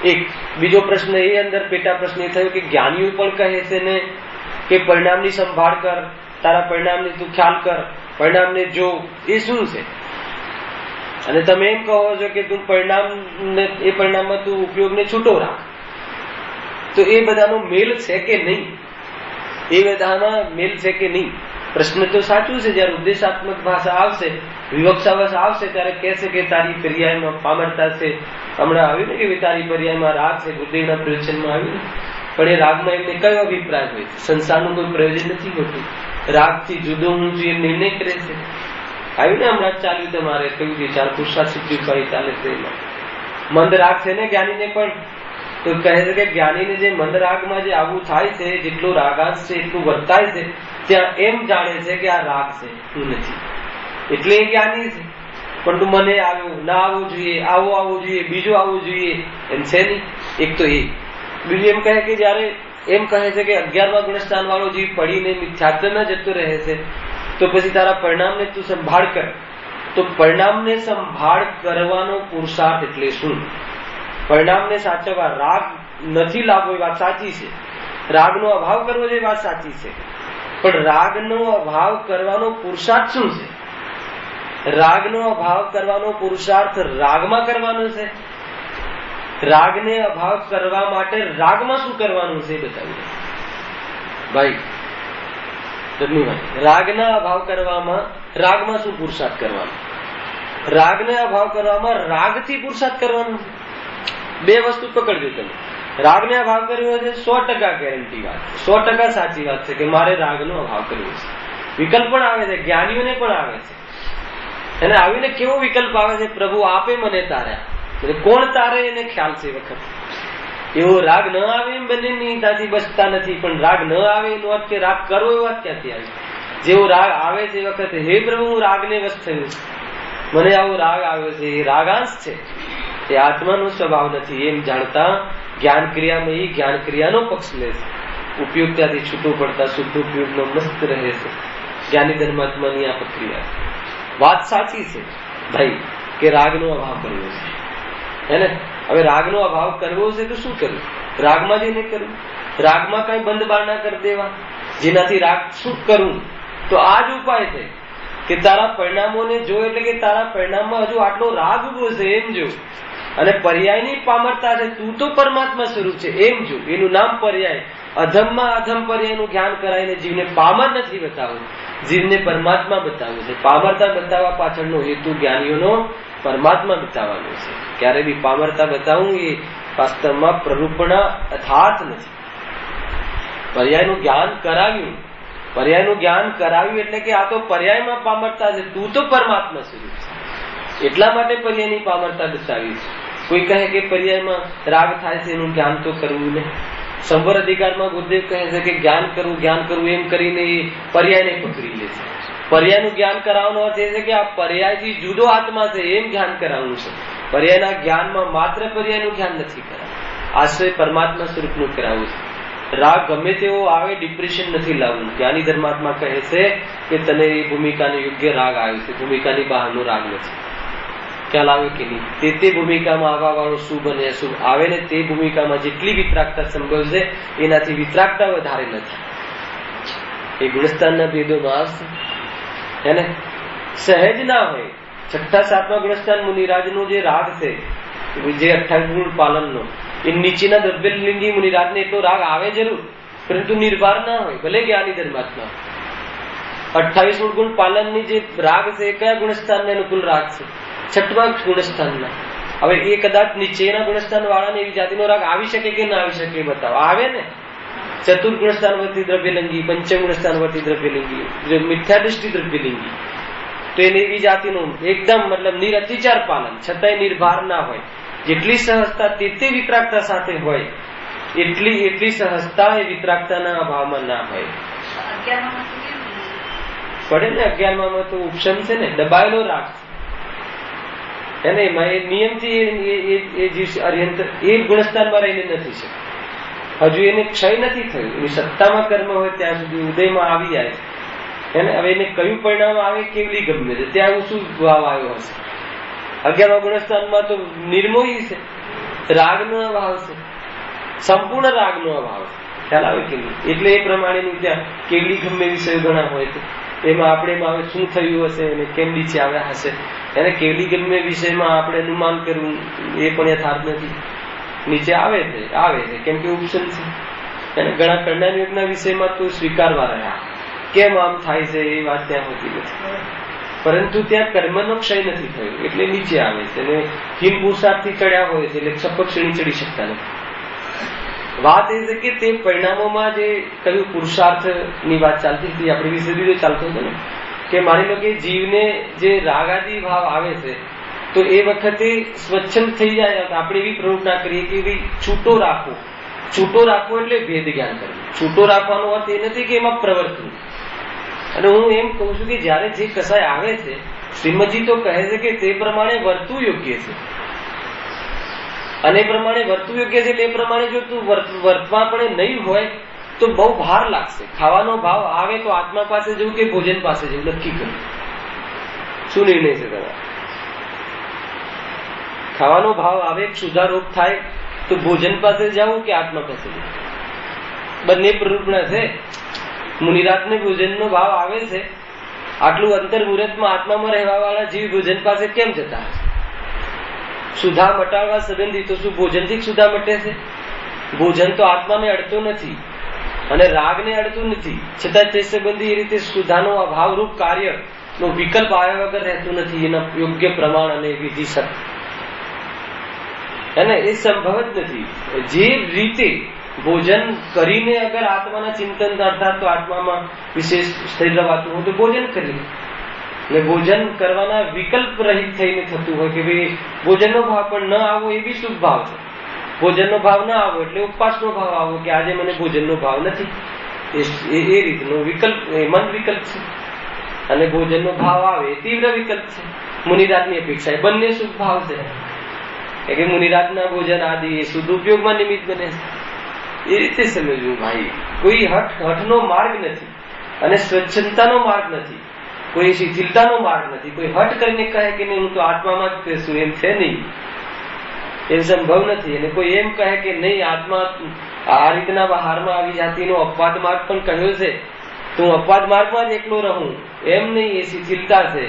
એક બીજો પ્રશ્ન એ અંદર પેટા પ્રશ્ન એ થયો કે જ્ઞાનીઓ પણ કહે છે ને કે પરિણામની સંભાળ કર, તારા પરિણામને તું ખ્યાલ કર, પરિણામને જો. એ શું છે? અને તમે એમ કહો છો કે તું એ પરિણામમાં તું ઉપયોગને છૂટો રાખ. તો એ બધાનો મેલ છે કે નહીં? એ બધામાં મેલ છે કે નહીં? પ્રશ્ન તો સાચું છે. જયારે ઉદ્દેશાત્મક ભાષા આવશે, વિવક્ષાવશ આવશે, ત્યારે કહેશે કે તારી પર્યાયમાં પામરતા છે. હમણાં આવ્યું ને કે તારી પર્યાયમાં રાગ છે, ગુરુદેવના પ્રવચનમાં આવ્યું ને. પણ એ રાગમાં એમને કયો અભિપ્રાય હોય છે? સંસારનું કોઈ પ્રયોજન નથી હોતું. રાગથી જુદો હું છું એ નિર્ણય કરે છે. આવ્યું ને હમણાં ચાલ્યું તમારે કહ્યું કે 4 પુરુષાર્થ સિદ્ધિ ઉપાય ચાલે છે. એમાં મંદ રાગ છે ને જ્ઞાનીને પણ. તો કહે છે કે જ્ઞાનીને જે મંદ રાગમાં જે આવું થાય છે, જેટલું રાગાંશ છે એટલું વર્તાય છે, ત્યાં એમ જાણે છે કે આ રાગ છે, હું નથી. એટલે એ જ્ઞાની છે. પણ તું મને આવ્યું ના આવવું જોઈએ, આવવું જોઈએ, બીજું આવવું જોઈએ, એમ છે નહીં. એક તો એ. બીજું એમ કહે કે જયારે એમ કહે છે કે 11મા ગુણસ્થાન વાળો જીવ પડીને મિથ્યાત્વમાં જતો રહે છે, તો પછી તારા પરિણામને તું સંભાળ કર. તો પરિણામને સંભાળ કરવાનો પુરુષાર્થ એટલે શું? પરિણામને સાચવવા. રાગ નથી લાવવો એ વાત સાચી છે, રાગનો અભાવ કરવો એ વાત સાચી છે. પણ રાગનો અભાવ કરવાનો પુરુષાર્થ શું છે? રાગનો અભાવ કરવાનો પુરુષાર્થ રાગમાં કરવાનો છે. રાગને અભાવ કરવા માટે રાગમાં શું કરવાનું છે બતાવ્યું ભાઈ રાગના અભાવ કરવામાં રાગમાં શું પુરુષાર્થ કરવાનો? રાગને અભાવ કરવામાં રાગથી પુરુષાર્થ કરવાનો. બે વસ્તુ પકડજો તમે. રાગને અભાવ કર્યો છે 100% ગેરંટી વાત, 100% સાચી વાત છે કે મારે રાગનો અભાવ કરવો છે. વિકલ્પ પણ આવે છે, જ્ઞાનીઓને પણ આવે છે. અને આવીને કેવો વિકલ્પ આવે છે? પ્રભુ આપે મને તાર્યા. કોણ તારે એને ખ્યાલ છે. વખત એવો રાગ ન આવે એમ બંને ત્યાંથી બચતા નથી. પણ રાગ ન આવે એનો અર્થ કે રાગ કરવો એ વાત ક્યાંથી આવે? જેવો રાગ આવે છે એ વખતે હે પ્રભુ હું રાગને વશ થયું છું, મને આવો રાગ આવ્યો છે, એ રાગાંશ છે, એ આત્માનો સ્વભાવ નથી એમ જાણતા જ્ઞાન ક્રિયામાં એ જ્ઞાન ક્રિયાનો પક્ષ લે છે. ઉપયોગતાથી છૂટો પડતા શુદ્ધ ઉપયોગનો મસ્ત રહે છે. જ્ઞાની ધર્માત્માની આ પ્રક્રિયા. વાત સાચી છે ભાઈ કે રાગનો અભાવ કરવો છે. હે ને? હવે રાગનો અભાવ કરવો છે તો શું કરવું? રાગમાં જઈને કરવું. રાગમાં કઈ બંધ બારણા કરી દેવા જેનાથી રાગ શું કરવું? તો આ જ ઉપાય છે કે તારા પરિણામોને જો, એટલે કે તારા પરિણામમાં હજુ આટલો રાગ ઉભો છે એમ જો, અને પર્યાયની પામરતા છે. તું તો પરમાત્મા સ્વરૂપ છે એમ જો. એનું નામ પર્યાય. અધમમાં અધમ પર્યાયનું જ્ઞાન કરાવીને જીવને પામર નથી બતાવવું, જીવને પરમાત્મા બતાવવું છે. પામરતા બતાવવા પાછળનો હેતુ જ્ઞાનીઓનો પરમાત્મા બતાવવાનો છે. ક્યારે બી પામરતા બતાવવું એ વાસ્તવમાં પ્રરૂપણા અર્થાત નથી. પર્યાયનું જ્ઞાન કરાવ્યું, પર્યાયનું જ્ઞાન કરાવ્યું એટલે કે આ તો પર્યાયમાં પામરતા છે, તું તો પરમાત્મા સ્વરૂપ છે એટલા માટે પર્યાયની પામરતા બતાવી છે. કોઈ કહે કે પર્યાયમાં રાગ થાય છે એનું જ્ઞાન તો કરવું નહીં. સંવર અધિકારમાં ગુરુદેવ કહે છે કે જ્ઞાન કરવું એમ કરીને એ પર્યાયને પકડી લે છે. પર્યાયનું જ્ઞાન કરાવવાનો અર્થ એ છે કે આ પર્યાયથી જુદો આત્મા છે એમ જ્ઞાન કરાવવાનું છે. પર્યાયના જ્ઞાનમાં માત્ર પર્યાયનું જ્ઞાન નથી કરાવવું, આશ્રય પરમાત્મા સ્વરૂપનું કરાવવું છે. રાગ ગમે તેવો આવે ડિપ્રેશન નથી લાવવું. જ્ઞાની ધર્માત્મા કહે છે કે તને એ ભૂમિકાને યોગ્ય રાગ આવ્યો છે, ભૂમિકાની બહારનો રાગ નથી. ખ્યાલ આવે કે નહીં? તે ભૂમિકામાં આવવા વાળો શુભ અને અશુભ આવે ને તે ભૂમિકામાં જેટલી વિતરાગતા સંભવ છે એનાથી વિતરાગતા વધારે નથી. એ ગુણસ્થાનના ભેદોમાં આવશે. હે ને? સહેજ ના હોય. 6ઠા 7મા ગુણસ્થાન મુનિરાજનો જે રાગ છે, જે 28 ગુણ પાલનનો, એ નીચેના દ્રવ્યલિંગી મુનિરાજને એટલો રાગ આવે જરૂર, પરંતુ નિર્ભાર ના હોય, ભલે જ્ઞાની ધર્માત્મા. 28 ગુણ પાલનની જે રાગ છે એ કયા ગુણસ્થાનને અનુકૂળ રાગ છે? 6મા ગુણસ્થાનના. હવે એ કદાચ નીચેના ગુણસ્થાન વાળાને એવી જાતિનો રાગ આવી શકે કે ના આવી શકે બતાવો. આવે ને? ચતુર્થ ગુણસ્થાન વર્તી દ્રવ્યલિંગી, પંચમ ગુણસ્થાન વર્તી દ્રવ્યલિંગી, મિથ્યા દૃષ્ટિ દ્રવ્યલિંગી, તો એને એવી જાતિનું એકદમ મતલબ નિરતિચાર પાલન, છતાંય નિર્ભાર ના હોય. જેટલી સહજતા તે વિતરાગતા સાથે હોય એટલી સહજતા એ વિતરાગતાના અભાવમાં ના હોય. પડે ને 11માં તો ઉપશમ છે ને, દબાયેલો રાગ છે ને, એમાં એ નિયમથી એ ગુણસ્થાનમાં રહીને નથી શકતો. હજુ એને ક્ષય નથી થયું, એની સત્તામાં કર્મ હોય ત્યાં સુધી ઉદયમાં આવી જાય છે. હવે એને કયું પરિણામ આવે કેવલી ગમે છે, ત્યાં શું ભાવ આવ્યો હશે. 11મા ગુણસ્થાનમાં તો નિર્મોહી છે, રાગનો અભાવ છે, સંપૂર્ણ રાગનો અભાવ છે. ખ્યાલ આવે કે નહીં? એટલે એ પ્રમાણેનું ત્યાં કેવલી ગમે વિષયો ઘણા હોય છે. એમાં આપણે હવે શું થયું હશે અને કેમ નીચે આવ્યા હશે, એને કેવલી ગમે વિષયમાં આપણે અનુમાન કરવું એ પણ યથાર્થ નથી. નીચે આવે છે કેમ કે ઉપશન છે. અને ઘણા કલ્યાણ યોગના વિષયમાં તો સ્વીકારવા રહ્યા, કેમ આમ થાય છે એ વાત ત્યાં હોતી નથી. પરંતુ ત્યાં કર્મનો ક્ષય નથી થયો એટલે નીચે આવે છે. અને હિમ પુરુષાર્થથી ચડ્યા હોય છે એટલે છપ્પક શ્રેણી ચડી શકતા નથી. વાત એ છે કે તે પરિણામોમાં જે કયું પુરુષાર્થની વાત ચાલતી હતી, આપણી વિશે ચાલતો હતો ને, કે માની લો કે જીવને જે રાગાદી ભાવ આવે છે તો એ વખતે સ્વચ્છંદ થઈ જાય. આપણે એવી પ્રવૃત્તિ કરીએ કે ભાઈ છૂટો રાખવો. છૂટો રાખવો એટલે ભેદ જ્ઞાન કરવું. છૂટો રાખવાનો અર્થ એ નથી કે એમાં પ્રવર્તવું. અને હું એમ કહું છું કે જયારે જે કસાય આવે છે, શ્રીમદજી તો કહે છે કે તે પ્રમાણે વર્તવું યોગ્ય છે. અને એ પ્રમાણે વર્તવું યોગ્ય છે એટલે એ પ્રમાણે જો તું વર્તવા પણ નહીં હોય તો બહુ ભાર લાગશે. ખાવાનો ભાવ આવે તો આત્મા પાસે જવું કે ભોજન પાસે જવું નક્કી કરવું. શું નિર્ણય છે તમારો? ખાવાનો ભાવ આવે, ક્ષુધા રોગ થાય તો ભોજન પાસે જવું કે આત્મા પાસે જવું? બંને પ્રવૃત્તિ છે. મુનિરાતને ભોજનનો ભાવ આવે છે, આટલું અંતર મુહૂર્તમાં આત્મામાં રહેવા વાળા જીવ ભોજન પાસે કેમ જતા હશે? સુધા મટાડવા સંબંધી તો શું ભોજનથી સુધા મટે છે? ભોજન તો આત્માને અડતો નથી અને રાગને અડતું નથી, છતાં તે સંબંધી એ રીતે સુધાનો અભાવરૂપ કાર્ય નો વિકલ્પ આવ્યા વગર રહેતું નથી. એના યોગ્ય પ્રમાણ અને વિધિસર એને એ સંભવ જ નથી. જે રીતે ભોજન કરીને અગર આત્માના ચિંતન અર્થાત તો આત્મામાં વિશેષ સ્થિર રહેવાતું હોય તો ભોજન કરી ને ભોજન કરવાના વિકલ્પ રહિત થઈને થતું હોય કે ભાઈ ભોજનનો ભાવ પણ ન આવવો એ બી શુભ ભાવ છે. ભોજનનો ભાવ ના આવો એટલે ઉપવાસનો ભાવ આવો કે આજે મને ભોજનનો ભાવ નથી, એ રીતનો વિકલ્પ મન વિકલ્પ છે. અને ભોજનનો ભાવ આવે એ તીવ્ર વિકલ્પ છે. મુનિરાતની અપેક્ષા એ બંને શુભ ભાવ છે કે મુનિરાતના ભોજન આદિ એ શુદ્ધ ઉપયોગમાં નિમિત્ત બને છે. એ રીતે સમજવું ભાઈ. કોઈ હઠનો માર્ગ નથી અને સ્વચ્છતાનો માર્ગ નથી, કોઈ શિથિલતાનો માર્ગ નથી. કોઈ હઠ કરીને કહે કે નહીં હું તો આત્મામાં જ બેસું, એમ છે નહીં, એ સંભવ નથી. અને કોઈ એમ કહે કે નહીં આત્મા આ રીતના બહારમાં આવી જાતિનો અપવાદ માર્ગ પણ કહ્યો છે તો હું અપવાદ માર્ગમાં જ એકલો રહું, એમ નહીં. એ શિથિલતા છે.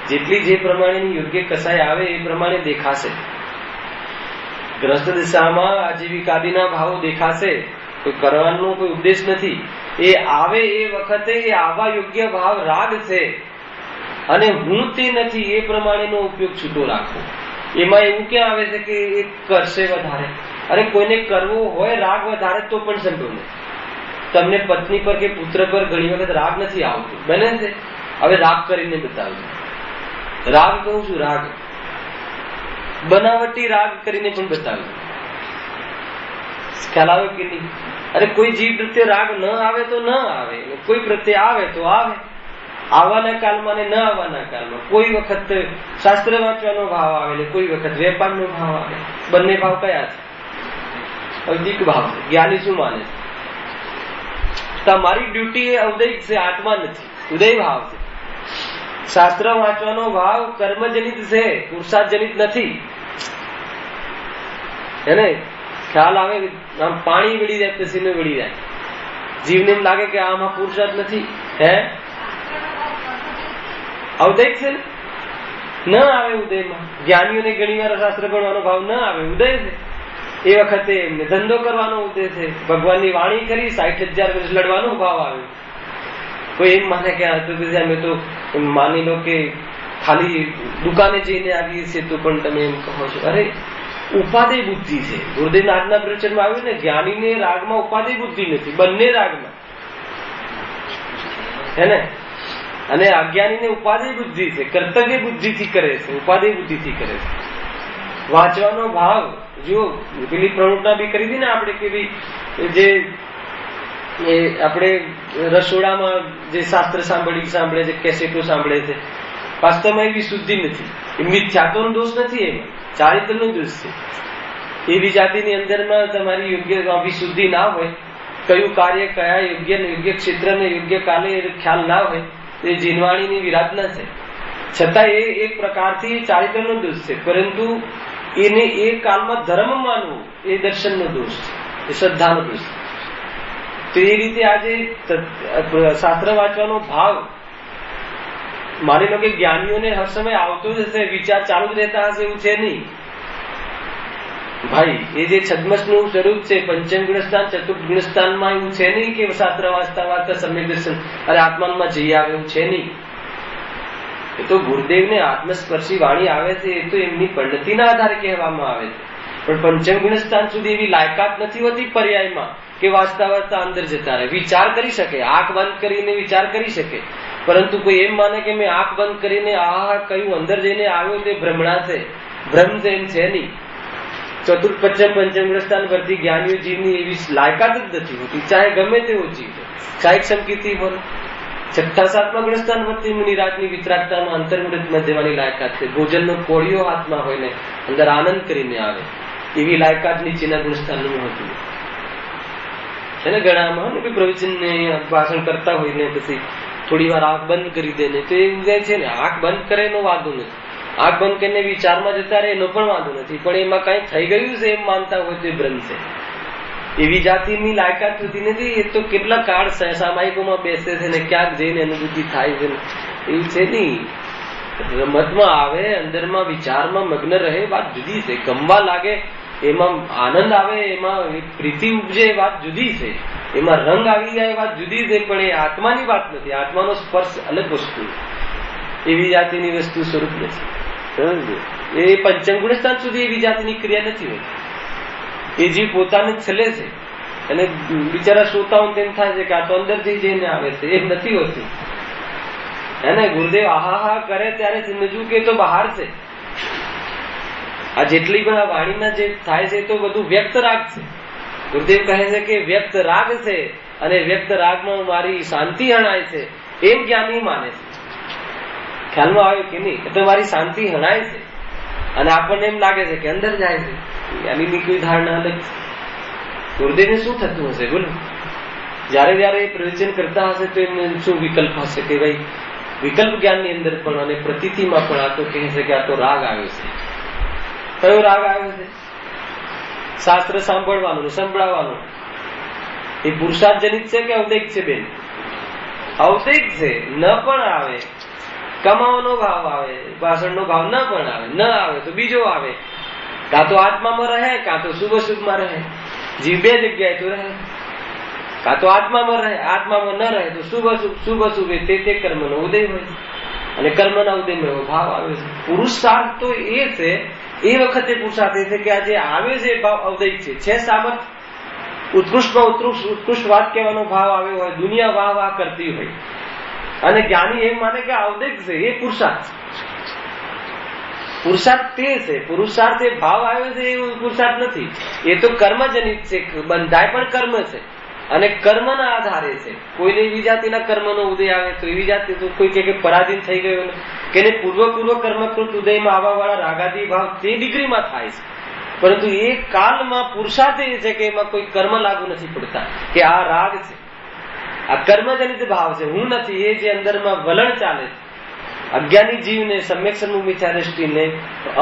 જેટલી જે પ્રમાણેની યોગ્ય કસાય આવે એ પ્રમાણે દેખાશે. ગ્રસ્ત દિશામાં આજીવિકાદીના ભાવો દેખાશે, કોઈ કરવાનો કોઈ ઉદ્દેશ નથી. એ આવે એ વખતે એ આવા યોગ્ય ભાવ રાગ છે અને હું તે નથી એ પ્રમાણેનો ઉપયોગ છૂટો રાખવો. એમાં એવું ક્યાં આવે છે કે એ કરશે વધારે? અરે કોઈને કરવો હોય રાગ વધારે તો પણ સંભવ નથી. તમને પત્ની પર કે પુત્ર પર ઘણી વખત રાગ નથી આવતો, બને છે. હવે રાગ કરીને બતાવજો. રાગ કહું છું, રાગ બનાવટી રાગ કરીને પણ બતાવ્યું. ખ્યાલ આવે કે નહીં? અરે કોઈ જીવ પ્રત્યે રાગ ન આવે તો ન આવે, કોઈ પ્રત્યે આવે તો આવે. આવવાના કાળમાં ને ન આવવાના કાળમાં. કોઈ વખત શાસ્ત્ર વાંચવાનો ભાવ આવે ને કોઈ વખત વેપારનો ભાવ આવે. બંને ભાવ કયા છે? અવધિક ભાવ છે. જ્ઞાની શું માને છે? તમારી ડ્યુટી એ અવદયિક છે, આત્મા નથી, ઉદય ભાવ છે. શાસ્ત્ર વાંચવાનો ભાવ કર્મજનિત છે, પુરુષાર્થજનિત નથી. એને ખ્યાલ આવે આમ પાણી વળી જાય પસીને વળી જાય, જીવને એમ લાગે કે આમાં પુરુષાર્થ નથી. હે અવદયિક છે ને, ન આવે ઉદયમાં. જ્ઞાનીઓને ઘણી વાર શાસ્ત્ર ભણવાનો ભાવ ન આવે, ઉદય છે. એ વખતે એમને ધંધો કરવાનો ઉદય છે. ભગવાનની વાણી કરી 60,000 વર્ષ લડવાનો ભાવ આવ્યો. કોઈ એમ માને કે અમે તો માની લો કે ખાલી દુકાને જઈને આવીએ છીએ તો પણ તમે એમ કહો છો. અરે ઉપાદેય બુદ્ધિ છે. ગુરુદેવના આજના પ્રવચનમાં આવ્યું ને, જ્ઞાનીને રાગમાં ઉપાદેય બુદ્ધિ નથી, બંને રાગમાં હે ને. અને અજ્ઞાનીને ઉપાદેય બુદ્ધિ છે, કર્તવ્ય બુદ્ધિથી કરે છે, ઉપાદેય બુદ્ધિથી કરે છે. વાંચવાનો ભાવ જો પેલી પ્રવૃત્તિ બી કરી હતી ને આપણે કે ભાઈ જે આપણે રસોડામાં જે શાસ્ત્ર સાંભળે છે, કેસેટો સાંભળે છે, વાસ્તવમાં એ વિશુદ્ધિ નથી. એ મિથ્યાત્વનો દોષ નથી, એમાં ચારિત્રનો દોષ છે. એવી જાતિની અંદરમાં તમારી યોગ્ય વિશુદ્ધિ ના હોય, કયું કાર્ય કયા યોગ્ય ક્ષેત્ર ને યોગ્ય કાલે ખ્યાલ ના હોય, એ જીનવાણીની વિરાધના છે. છતાં એ એક પ્રકારથી ચારિત્રનો દોષ છે. પરંતુ એને એ કાલમાં ધર્મ માનવું એ દર્શનનો દોષ છે, એ શ્રદ્ધાનો દોષ છે. તો એ રીતે આજે શાસ્ત્ર વાંચવાનો ભાવ માની લો કે જ્ઞાનીઓને હર સમય આવતો જ હશે, વિચાર ચાલુ જ રહેતા હશે એવું છે નહીં ભાઈ. એ જે છદ્મસનું સ્વરૂપ છે, પંચમ ગુણસ્થાન ચતુર્થ ગુણસ્થાનમાં એવું છે નહીં કે શાસ્ત્ર વાંચતા વાંચતા સમ્યક દર્શન અરે આત્માનમાં જઈ આવે એવું છે નહીં. એ તો ગુરુદેવને આત્મસ્પર્શી વાણી આવે છે, એ તો એમની પરિણતિના આધારે કહેવામાં આવે છે. પણ પંચમ ગુણસ્થાન સુધી એવી લાયકાત નથી હોતી પર્યાયમાં કે વાંચતા વાંચતા અંદર જતા રહે. વિચાર કરી શકે, આંખ બંધ કરીને વિચાર કરી શકે, પરંતુ કોઈ એમ માને કે મેં આંખ બંધ કરીને આ કયું અંદર જઈને આવ્યો તે ભ્રમણા છે, ભ્રમ છે, એમ છે નહીં. ચતુર્થ પંચમ ગુણસ્થાન પરથી જ્ઞાનીઓ જીવની એવી લાયકાત જ નથી હોતી, ચાહે ગમે તેવો જીવ, ચાહે ક્ષમકીર્તિ બોલો. છઠ્ઠા સાતમા ગુણસ્થાન પરથી મુનિરાજની વિતરાગતામાં અંતર્મુહૂર્તમાં જવાની લાયકાત છે. ભોજનનો કોળિયો હાથમાં હોય ને અંદર આનંદ કરીને આવે એવી લાયકાત નીચેના ગુણસ્થાનનું હતું છે ને. ઘણામાં ને પ્રવચન ને ભાષણ કરતા હોય ને પછી થોડી વાર આંખ બંધ કરી દે ને તો એ જાય છે ને, આંખ બંધ કરે એનો વાંધો નથી, આંખ બંધ કરીને વિચારમાં જતા રહે એનો પણ વાંધો નથી. પણ એમાં કઈ થઈ ગયું છે એમ માનતા હોય તો એ ભ્રમ છે. એવી જાતિની લાયકાત થતી નથી. એ તો કેટલા કાળ સામાયિકોમાં બેસે છે ને ક્યાંક જઈને અનુભૂતિ થાય છે, એવું છે નહીં. રમતમાં આવે, અંદરમાં વિચારમાં મગ્ન રહે, વાત જુદી છે. ગમવા લાગે, એમાં આનંદ આવે, એમાં પ્રીતિ ઉપજે, વાત જુદી છે. એમાં રંગ આવી જાય, વાત જુદી છે. પણ એ આત્માની વાત નથી. આત્માનો સ્પર્શ અલગ વસ્તુ, એવી જાતિની વસ્તુ સ્વરૂપ નથી. એ પંચમગુણ સ્થાન સુધી એવી જાતિની ક્રિયા નથી હોતી. એ જીવ પોતાને છલે છે અને બિચારા શ્રોતાઓ તેમ થાય છે કે આ તો અંદરથી જઈને આવે છે, એમ નથી હોતી. હે ગુરુદેવ આહા કરે ત્યારે સમજવું કે તો બહાર છે. આ જેટલી પણ આ વાણીમાં જે થાય છે તો બધું વ્યક્ત રાગ છે. ગુરુદેવ કહે છે કે વ્યક્ત રાગ છે અને વ્યક્ત રાગમાં મારી શાંતિ હણાય છે, એમ જ્ઞાની માને છે. ખ્યાલમાં આવ્યું કે નહીં? તો મારી શાંતિ હણાય છે અને આપણને એમ લાગે છે કે અંદર જાય છે. જ્ઞાનીની કોઈ ધારણા અલગ છે. ગુરુદેવને શું થતું હશે બોલો? જયારે જયારે એ પ્રવચન કરતા હશે તો એમને શું વિકલ્પ હશે કે ભાઈ વિકલ્પ જ્ઞાનની અંદર પણ અને પ્રતીતિમાં પણ આ તો કહે છે કે આ તો રાગ આવ્યો છે. કયો રાગ આવ્યો છે? શાસ્ત્ર સાંભળવાનું, સંભળાવવાનું. એ પુરુષાર્થ જનિત છે કે અવદૈક છે બેન? અવદૈક છે. ન પણ આવે, કમાવાનો ભાવ આવે, ભાષણનો ભાવ ન પણ આવે, ન આવે તો બીજો આવે. કાં તો આત્મામાં રહે, કાં તો શુભ શુભમાં રહે. જીવ બે જગ્યાએ તો રહે. કાં તો આત્મામાં રહે, આત્મામાં ન રહે તો શુભ શુભ, શુભ શુભ તે કર્મનો ઉદય હોય છે અને કર્મના ઉદયમાં એવો ભાવ આવે છે. પુરુષાર્થ તો એ છે, એ વખતે પુરુષાર્થ એ છે કે આ જે આવે છે એ ભાવ અવદૈક છે. સામર્થ ઉત્કૃષ્ટમાં ઉત્કૃષ્ટ વાત કહેવાનો ભાવ આવ્યો હોય, દુનિયા વાહ વાહ કરતી હોય અને જ્ઞાની એમ માને કે અવદૈક છે, એ પુરુષાર્થ. પુરુષાર્થ તે છે. પુરુષાર્થ એ ભાવ આવ્યો છે એ પુરુષાર્થ નથી. એ તો કર્મજનિત છે. બંધાય પણ કર્મ છે અને કર્મના આધારે છે. કોઈને એવી જાતિના કર્મનો ઉદય આવે તો એવી જાતિ તો કોઈ કે પરાધીન થઈ ગયો કે પૂર્વ કર્મકૃત ઉદયમાં આવવા વાળા રાગાદી ભાવ તે ડિગ્રીમાં થાય છે. પરંતુ એ કાલમાં પુરુષાર્થ એ છે કે એમાં કોઈ કર્મ લાગુ નથી પડતા કે આ રાગ છે, આ કર્મજનિત ભાવ છે, હું નથી. એ જે અંદરમાં વલણ ચાલે છે અજ્ઞાની જીવને, સમ્યક સન્મુખ મિથ્યા દ્રષ્ટિને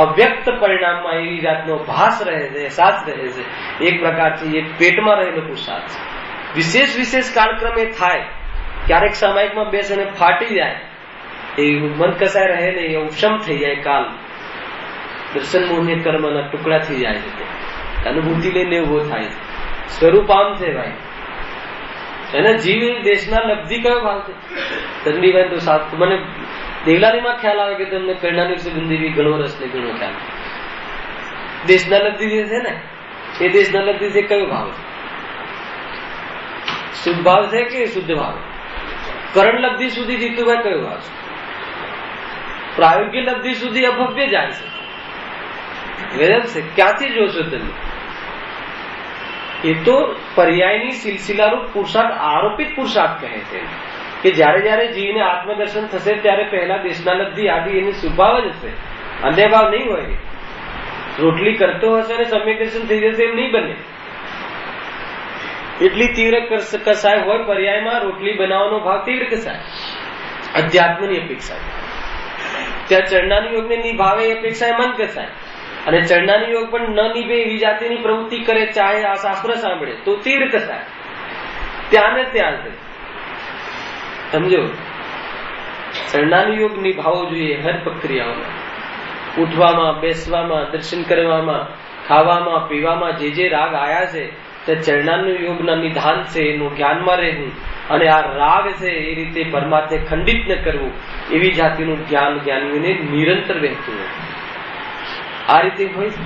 અવ્યક્ત પરિણામમાં એવી જાતનો ભાસ રહે છે, અહેસાસ રહે છે. એક પ્રકારથી એ પેટમાં રહેલો પુરુષાર્થ છે. વિશેષ કાળક્રમે થાય. ક્યારેક સામાયિકમાં બેસીને ફાટી જાય, એ મન કસાય રહે ને, એ ઉપશમ થઈ જાય. કાલ દર્શન મોહને કર્મના ટુકડા થઈ જાય છે. અનુભૂતિ લઈને ઉભો થાય છે. સ્વરૂપ આમ છે ભાઈ. એના જીવ દેશના લબ્ધિ કયો ભાવ છે? ચંદીભાઈ તો સાથ મને દેવલારીમાં ખ્યાલ આવે કે તમને પ્રેરણાની સુગંધી ઘણો રસ ને ઘણો ખ્યાલ. દેશના લબ્ધિ જે છે ને, એ દેશના લબ્ધિ છે કયો ભાવ છે? શુદ્ધ ભાવ છે કે શુદ્ધ ભાવ? કરણ લબ્ધિ સુધી જીતુભાઈ કયો ભાવ છે? પ્રાયોગિક લબ્ધિ સુધી અભવ્ય જાય છે. વેદન છે. ક્યાંથી જોશો તમે? એ તો પર્યાયની સિલસિલારૂપ પુરુષાર્થ, આરોપિત પુરુષાર્થ કહે છે કે જયારે જયારે જીવને આત્મદર્શન થશે ત્યારે પહેલા દેશના લબ્ધિ આદિ એની સ્વભાવ જ હશે, અન્ય ભાવ નહીં હોય. રોટલી કરતો હશે અને સમ્યક દર્શન થઈ જશે એમ નહીં બને. એટલી તીવ્ર કસાય હોય પર્યાયમાં, રોટલી બનાવવાનો ભાવ તીવ્ર કસાય અધ્યાત્મની અપેક્ષા. ત્યાં ચરણાની યોગને નિભાવે એ અપેક્ષા મન કસાય અને ચરણાની યોગ પણ ન નિભે એવી જાતિની પ્રવૃત્તિ કરે, ચાહે આ શાસ્ત્ર સાંભળે તો તીવ્ર કસાય. ત્યાં ને ત્યાં છે. સમજો, ચરણાની યોગ નિભાવવો જોઈએ હર પ્રક્રિયાઓમાં. ઉઠવામાં, બેસવામાં, દર્શન કરવામાં, ખાવામાં, પીવામાં જે રાગ આયા છે તે ચરણાનું યોગના નિધાન છે. એનું જ્ઞાનમાં રહેવું અને આ રાગ છે એ રીતે પરમાત્માને ખંડિત ન કરવું, એવી જાતિનું જ્ઞાન જ્ઞાનીઓને નિરંતર વહેતું હોય. આ રીતે હોય છે.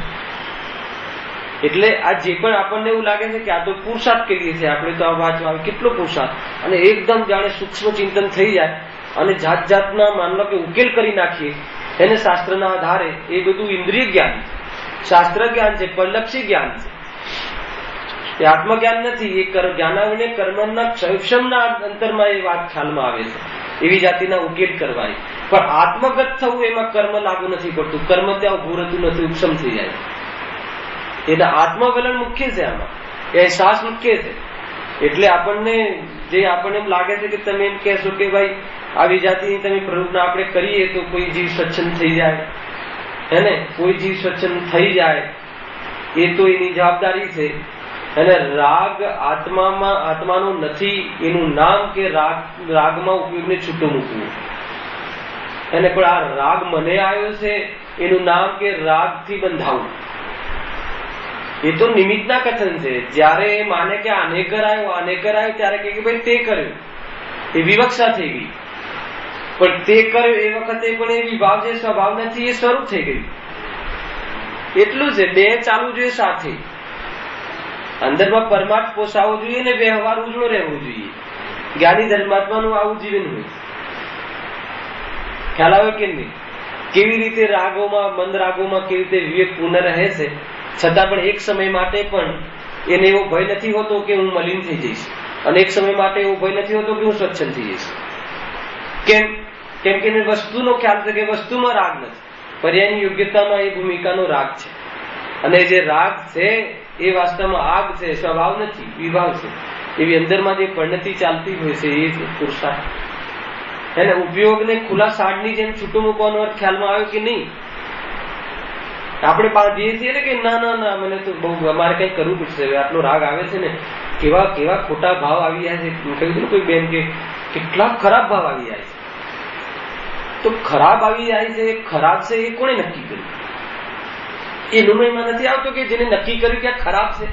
એટલે આ જે પણ આપણને એવું લાગે છે કે આ તો પુરુષાર્થ કરીએ છીએ આપણે, તો આ વાંચવા કેટલો પુરુષાર્થ, અને એકદમ જાણે સૂક્ષ્મ ચિંતન થઈ જાય અને જાત જાતના માનલો કે ઉકેલ કરી નાખીએ એને શાસ્ત્રના આધારે. એ બધું ઇન્દ્રિય જ્ઞાન છે, શાસ્ત્ર જ્ઞાન છે, પરલક્ષી જ્ઞાન છે. એ આત્મજ્ઞાન નથી. એ જ્ઞાનાવીને કર્મના ક્ષયક્ષમના અંતરમાં એ વાત ખ્યાલમાં આવે છે. એવી જાતિના ઉકેલ કરવાની. પણ આત્મગત થવું એમાં કર્મ લાગુ નથી પડતું. કર્મ ત્યાં ઉભું રહેતું નથી, ઉપશમ થઈ જાય. એના આત્મવલણ મુખ્ય છે, આમાં અહેસાસ મુખ્ય છે. એટલે આપણને એમ લાગે છે કે તમે એમ કહેશો કે ભાઈ આવી જાતિની તમે પ્રવૃત્તિ આપણે કરીએ તો કોઈ જીવ સ્વચ્છંદ થઈ જાય, હે ને? કોઈ જીવ સ્વચ્છંદ થઈ જાય એ તો એની જવાબદારી છે. અને રાગ આત્માનો નથી એનું નામ કે રાગમાં ઉપયોગને છૂટું મૂકવું. અને પણ આ રાગ મને આવ્યો છે એનું નામ કે રાગથી બંધાવું. એ તો નિમિત્તના કથન છે. જયારે એ માને કે આને કરાયો ત્યારે કે ભાઈ તે કર્યું, એ વિવક્ષા થઈ ગઈ. પણ તે કર્યું એ વખતે પણ એ વિભાવ છે, સ્વભાવ નથી, એ સ્વરૂપ થઈ ગયું. એટલું છે. બે ચાલુ જોઈએ સાથે. અંદરમાં પરમાર્થ પોસાવવો જોઈએ ને વ્યવહાર ઉજળો રહેવો જોઈએ. જ્ઞાની ધર્માત્માનું આવું જીવન હોય. ખ્યાલ આવે કે નહીં? કેવી રીતે રાગોમાં, મંદ રાગોમાં કેવી રીતે વિવેક પૂર્ણ રહે છે, છતાં પણ એક સમય માટે પણ એને એવો ભય નથી હોતો કે હું મલિન થઈ જઈશ, અને એક સમય માટે એવો ભય નથી હોતો કે હું સ્વચ્છંદ થઈ જઈશ. કેમ કે એને વસ્તુનો ખ્યાલ છે કે વસ્તુમાં રાગ નથી, પર્યાયની યોગ્યતામાં એ ભૂમિકાનો રાગ છે. અને જે રાગ છે એ વાસ્તવમાં આગ છે, સ્વભાવ નથી, વિભાવ છે. એવી અંદરમાં જે પરિણતિ ચાલતી હોય છે એ પુરુષાર્થ. એને ઉપયોગને ખુલ્લા સાડની જેમ છૂટું મૂકવાનો અર્થ ખ્યાલમાં આવ્યો કે નહીં? આપણે બાંધીએ છીએ ને કે ના મને તો બહુ, અમારે કઈ કરવું પડશે, આટલો રાગ આવે છે ને, કેવા ખોટા ભાવ આવી જાય છે. કહ્યું કોઈ બેન કે કેટલા ખરાબ ભાવ આવી જાય છે. તો ખરાબ આવી જાય છે, ખરાબ છે એ કોણે નક્કી કર્યું? એનું એમાં નથી આવતો કે જેને નક્કી કર્યું કે આ ખરાબ છે.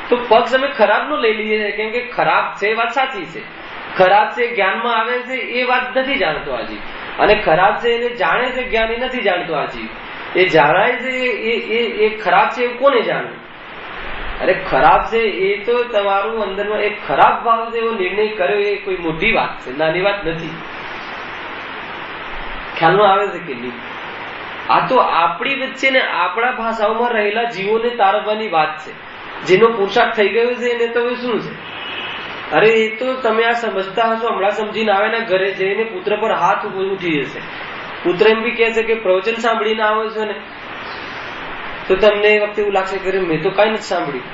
તો પક્ષ અમે ખરાબ નો લઈ લઈએ છીએ, કેમ કે ખરાબ છે એ વાત સાચી છે. ખરાબ છે જ્ઞાનમાં આવે છે એ વાત નથી જાણતો આજી, અને ખરાબ છે એને જાણે છે જ્ઞાન એ નથી જાણતો આજી. એ જાણાય છે એ ખરાબ છે એ કોને જાણે? અરે ખરાબ છે એ તો તમારું અંદરમાં એક ખરાબ ભાવ છે એવો નિર્ણય કર્યો, એ કોઈ મોટી વાત છે, નાની વાત નથી. ખ્યાલમાં આવે છે કે નહીં? આ તો આપણી વચ્ચે ને આપણા ભાષાઓમાં રહેલા જીવોને તારવવાની વાત છે. જેનો પુરુષાર્થ થઈ ગયો છે એને તો શું છે? અરે એ તો તમે આ સમજતા હશો, હમણાં સમજીને આવે ને ઘરે જઈને પુત્ર પર હાથ ઉઠી જશે. પુત્ર એમ બી કહે છે કે પ્રવચન સાંભળીને આવો છો ને, તો તમને એ વખતે એવું લાગશે કે મેં તો કઈ નથી સાંભળ્યું.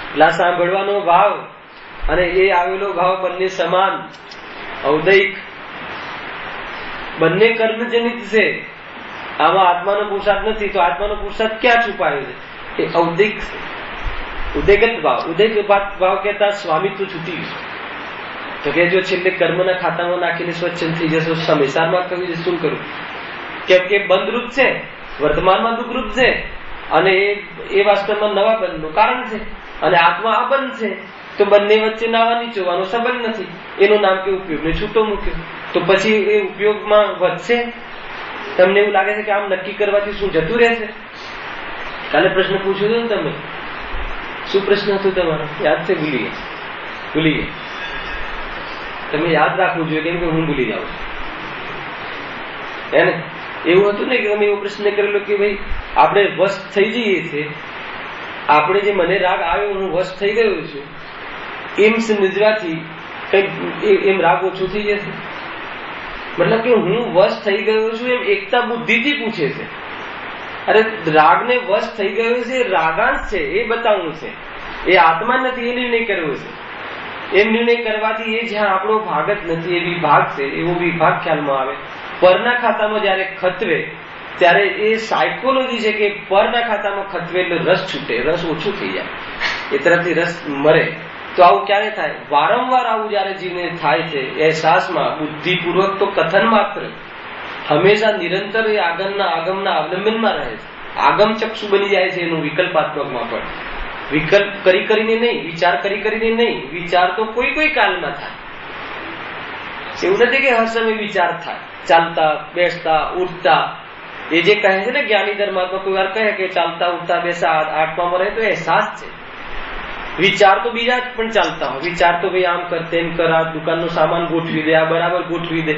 એટલે સાંભળવાનો ભાવ અને એ આવેલો ભાવ બંને સમાન, ઔદૈક, બંને કર્મજનિત છે. આમાં આત્માનો પુરુષાર્થ નથી. તો આત્માનો પુરુષાર્થ ક્યાં છુપાયો છે? એ ઔદૈક છે, ઉદયગત ભાવ. ઉદય ભાવ કહેતા સ્વામિત્વ છૂટી ગયું. તો કે જો છેલ્લે કર્મના ખાતામાં નાખીને સ્વચ્છંદ થઈ જશો, સંસારમાં કહ્યું શું કરું? કેમ કે બંધરૂપ છે, વર્તમાનમાં દુઃખરૂપ છે, અને એ વાસ્તવમાં નવા બંધનું કારણ છે. અને આત્મા આ બંધ છે, તો બંને વચ્ચે નાવા નીચોવાનો સંબંધ નથી. એનું નામ કે ઉપયોગને છૂટો મૂક્યો. તો પછી એ ઉપયોગમાં વધશે. તમને એવું લાગે છે કે આમ નક્કી કરવાથી શું જતું રહેશે? કાલે પ્રશ્ન પૂછ્યો હતો ને તમે, શું પ્રશ્ન હતો તમારો? યાદ છે? ભૂલી ગયા. તમે યાદ રાખવું જોઈએ, કેમ કે હું ભૂલી જાઉં છું. એવું હતું ને કે તમે એવો પ્રશ્ન કરેલો કે ભાઈ આપણે વશ થઈ જઈએ છીએ, આપણે જે મને રાગ આવ્યો હું વશ થઈ ગયો છું એમ સમજવાથી કઈ એમ રાગ ઓછો થઈ જશે? મતલબ કે હું વશ થઈ ગયો છું એમ એકતા બુદ્ધિથી પૂછે છે. અરે રાગને વશ થઈ ગયો છે, રાગાંશ છે, એ બતાવવું છે. એ આત્મા નથી, એ નિર્ણય કરવો છે. એમ નિર્ણય કરવાથી એ જ્યાં આપણો ભાગ જ નથી, એ વિભાગ છે, એવો વિભાગ ખ્યાલમાં આવે. પરના ખાતામાં જયારે ખતવે ત્યારે એ સાયકોલોજી છે કે પરના ખાતામાં ખતવે એટલે રસ છૂટે, રસ ઓછું થઈ જાય, એ તરફથી રસ મરે. તો આવું ક્યારે થાય? વારંવાર આવું જયારે જીવને થાય છે અહેસાસમાં, બુદ્ધિપૂર્વક તો કથન માત્ર, હંમેશા નિરંતર એ આગમના અવલંબનમાં રહે છે. આગમ ચક્ષુ બની જાય છે એનું વિકલ્પાત્મકમાં પણ. વિકલ્પ કરીને નહીં, વિચાર કરીને નહીં. વિચાર તો કોઈ કાલમાં થાય. એવું નથી કે હર સમય વિચાર થાય, ચાલતા બેસતા ઉઠતા. એ જે કહે છે ને જ્ઞાની ધર્માત્મા, કોઈ વાર કહે કે ચાલતા ઉઠતા બેસતા આત્મામાં રહે, તો અહેસાસ છે. વિચાર તો બીજા પણ ચાલતા હોય. વિચાર તો ભાઈ આમ કર, તેમ કર, આ દુકાનનો સામાન ગોઠવી દે, આ બરાબર ગોઠવી દે.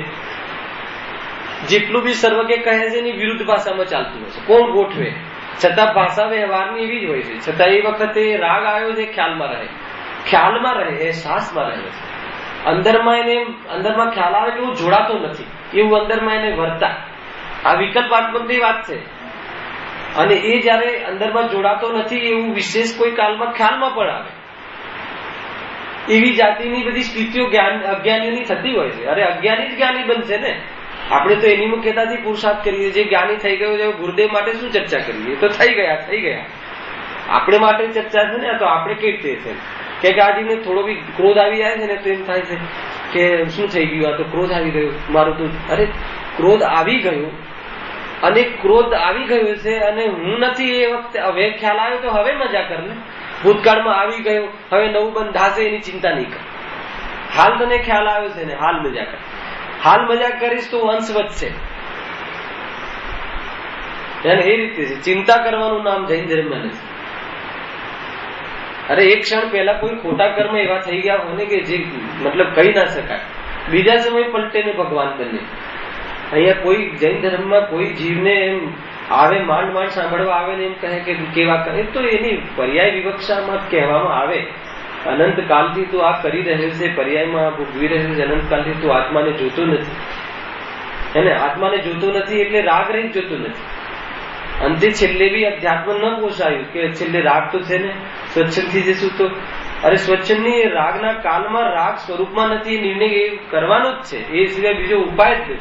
જેટલું બી સર્વજ્ઞ કહે છે એની વિરુદ્ધ ભાષામાં ચાલતું હોય છે. કોણ ગોઠવે? છતાં ભાષા વ્યવહારની એવી જ હોય છે. છતાં એ વખતે રાગ આવ્યો છે ખ્યાલમાં રહે, અહેસાસમાં રહે છે. અંદરમાં ખ્યાલ આવે કે હું જોડાતો નથી, એવું અંદરમાં એને વર્તા. આ વિકલ્પાત્મકની વાત છે. અને એ જયારે અંદરમાં જોડાતો નથી એવું વિશેષ કોઈ કાલમાં ખ્યાલમાં પણ આવે. એવી જાતિની બધી સ્થિતિઓ અજ્ઞાનીઓની થતી હોય છે. અરે અજ્ઞાની જ જ્ઞાની બનશે ને. આપણે તો એની મુખ્યતાથી પુરુષાર્થ કરીએ. જે જ્ઞાની થઈ ગયો છે ગુરુદેવ માટે શું ચર્ચા કરીએ? તો થઈ ગયા. આપણે માટે ચર્ચા છે ને, તો આપણે કેવી રીતે છે કે આજે થોડો બી ક્રોધ આવી જાય છે ને તો એમ થાય છે કે શું થઈ ગયું, આ તો ક્રોધ આવી ગયો મારું તો. અરે ક્રોધ આવી ગયો અને ક્રોધ આવી ગયો છે અને હું નથી એ વખતે, હવે ખ્યાલ આવ્યો તો હવે મજા કર ને. ભૂતકાળમાં આવી ગયો, હવે નવું બંધાશે એની ચિંતા નહીં કર. હાલ તને ખ્યાલ આવ્યો છે ને હાલ મજા કર. હાલ મજા કરીશ તો વંશ વધશે. એ રીતે છે. ચિંતા કરવાનું નામ જૈન ધર્મ નથી. અરે એક ક્ષણ પહેલા કોઈ ખોટા કર્મ એવા થઈ ગયા હોય ને કે જે મતલબ કહી ના શકાય, બીજા સમય પલટે ને ભગવાન બને. અહીંયા કોઈ જૈન ધર્મમાં કોઈ જીવને એમ આવે, માંડ માંડ સાંભળવા આવે ને એમ કહે કે કેવા કરે, તો એની પર્યાય વિવક્ષામાં કહેવામાં આવે અનંત કાલથી તો આ કરી રહ્યો છે, પર્યાયમાં ભોગવી રહ્યો છે અનંત કાલથી, તો આત્માને જોતો નથી. એને આત્માને જોતો નથી એટલે રાગ રહિત જોતો નથી. અંતે છેલ્લે બી અધ્યાત્મ ન પોષાયું કે છેલ્લે રાગ તો છે ને, સ્વચ્છંદ થઈ જશું તો. અરે સ્વચ્છંદ ની રાગના કાલમાં રાગ સ્વરૂપમાં નથી, નિર્ણય એ કરવાનો જ છે, એ સિવાય બીજો ઉપાય જ નથી.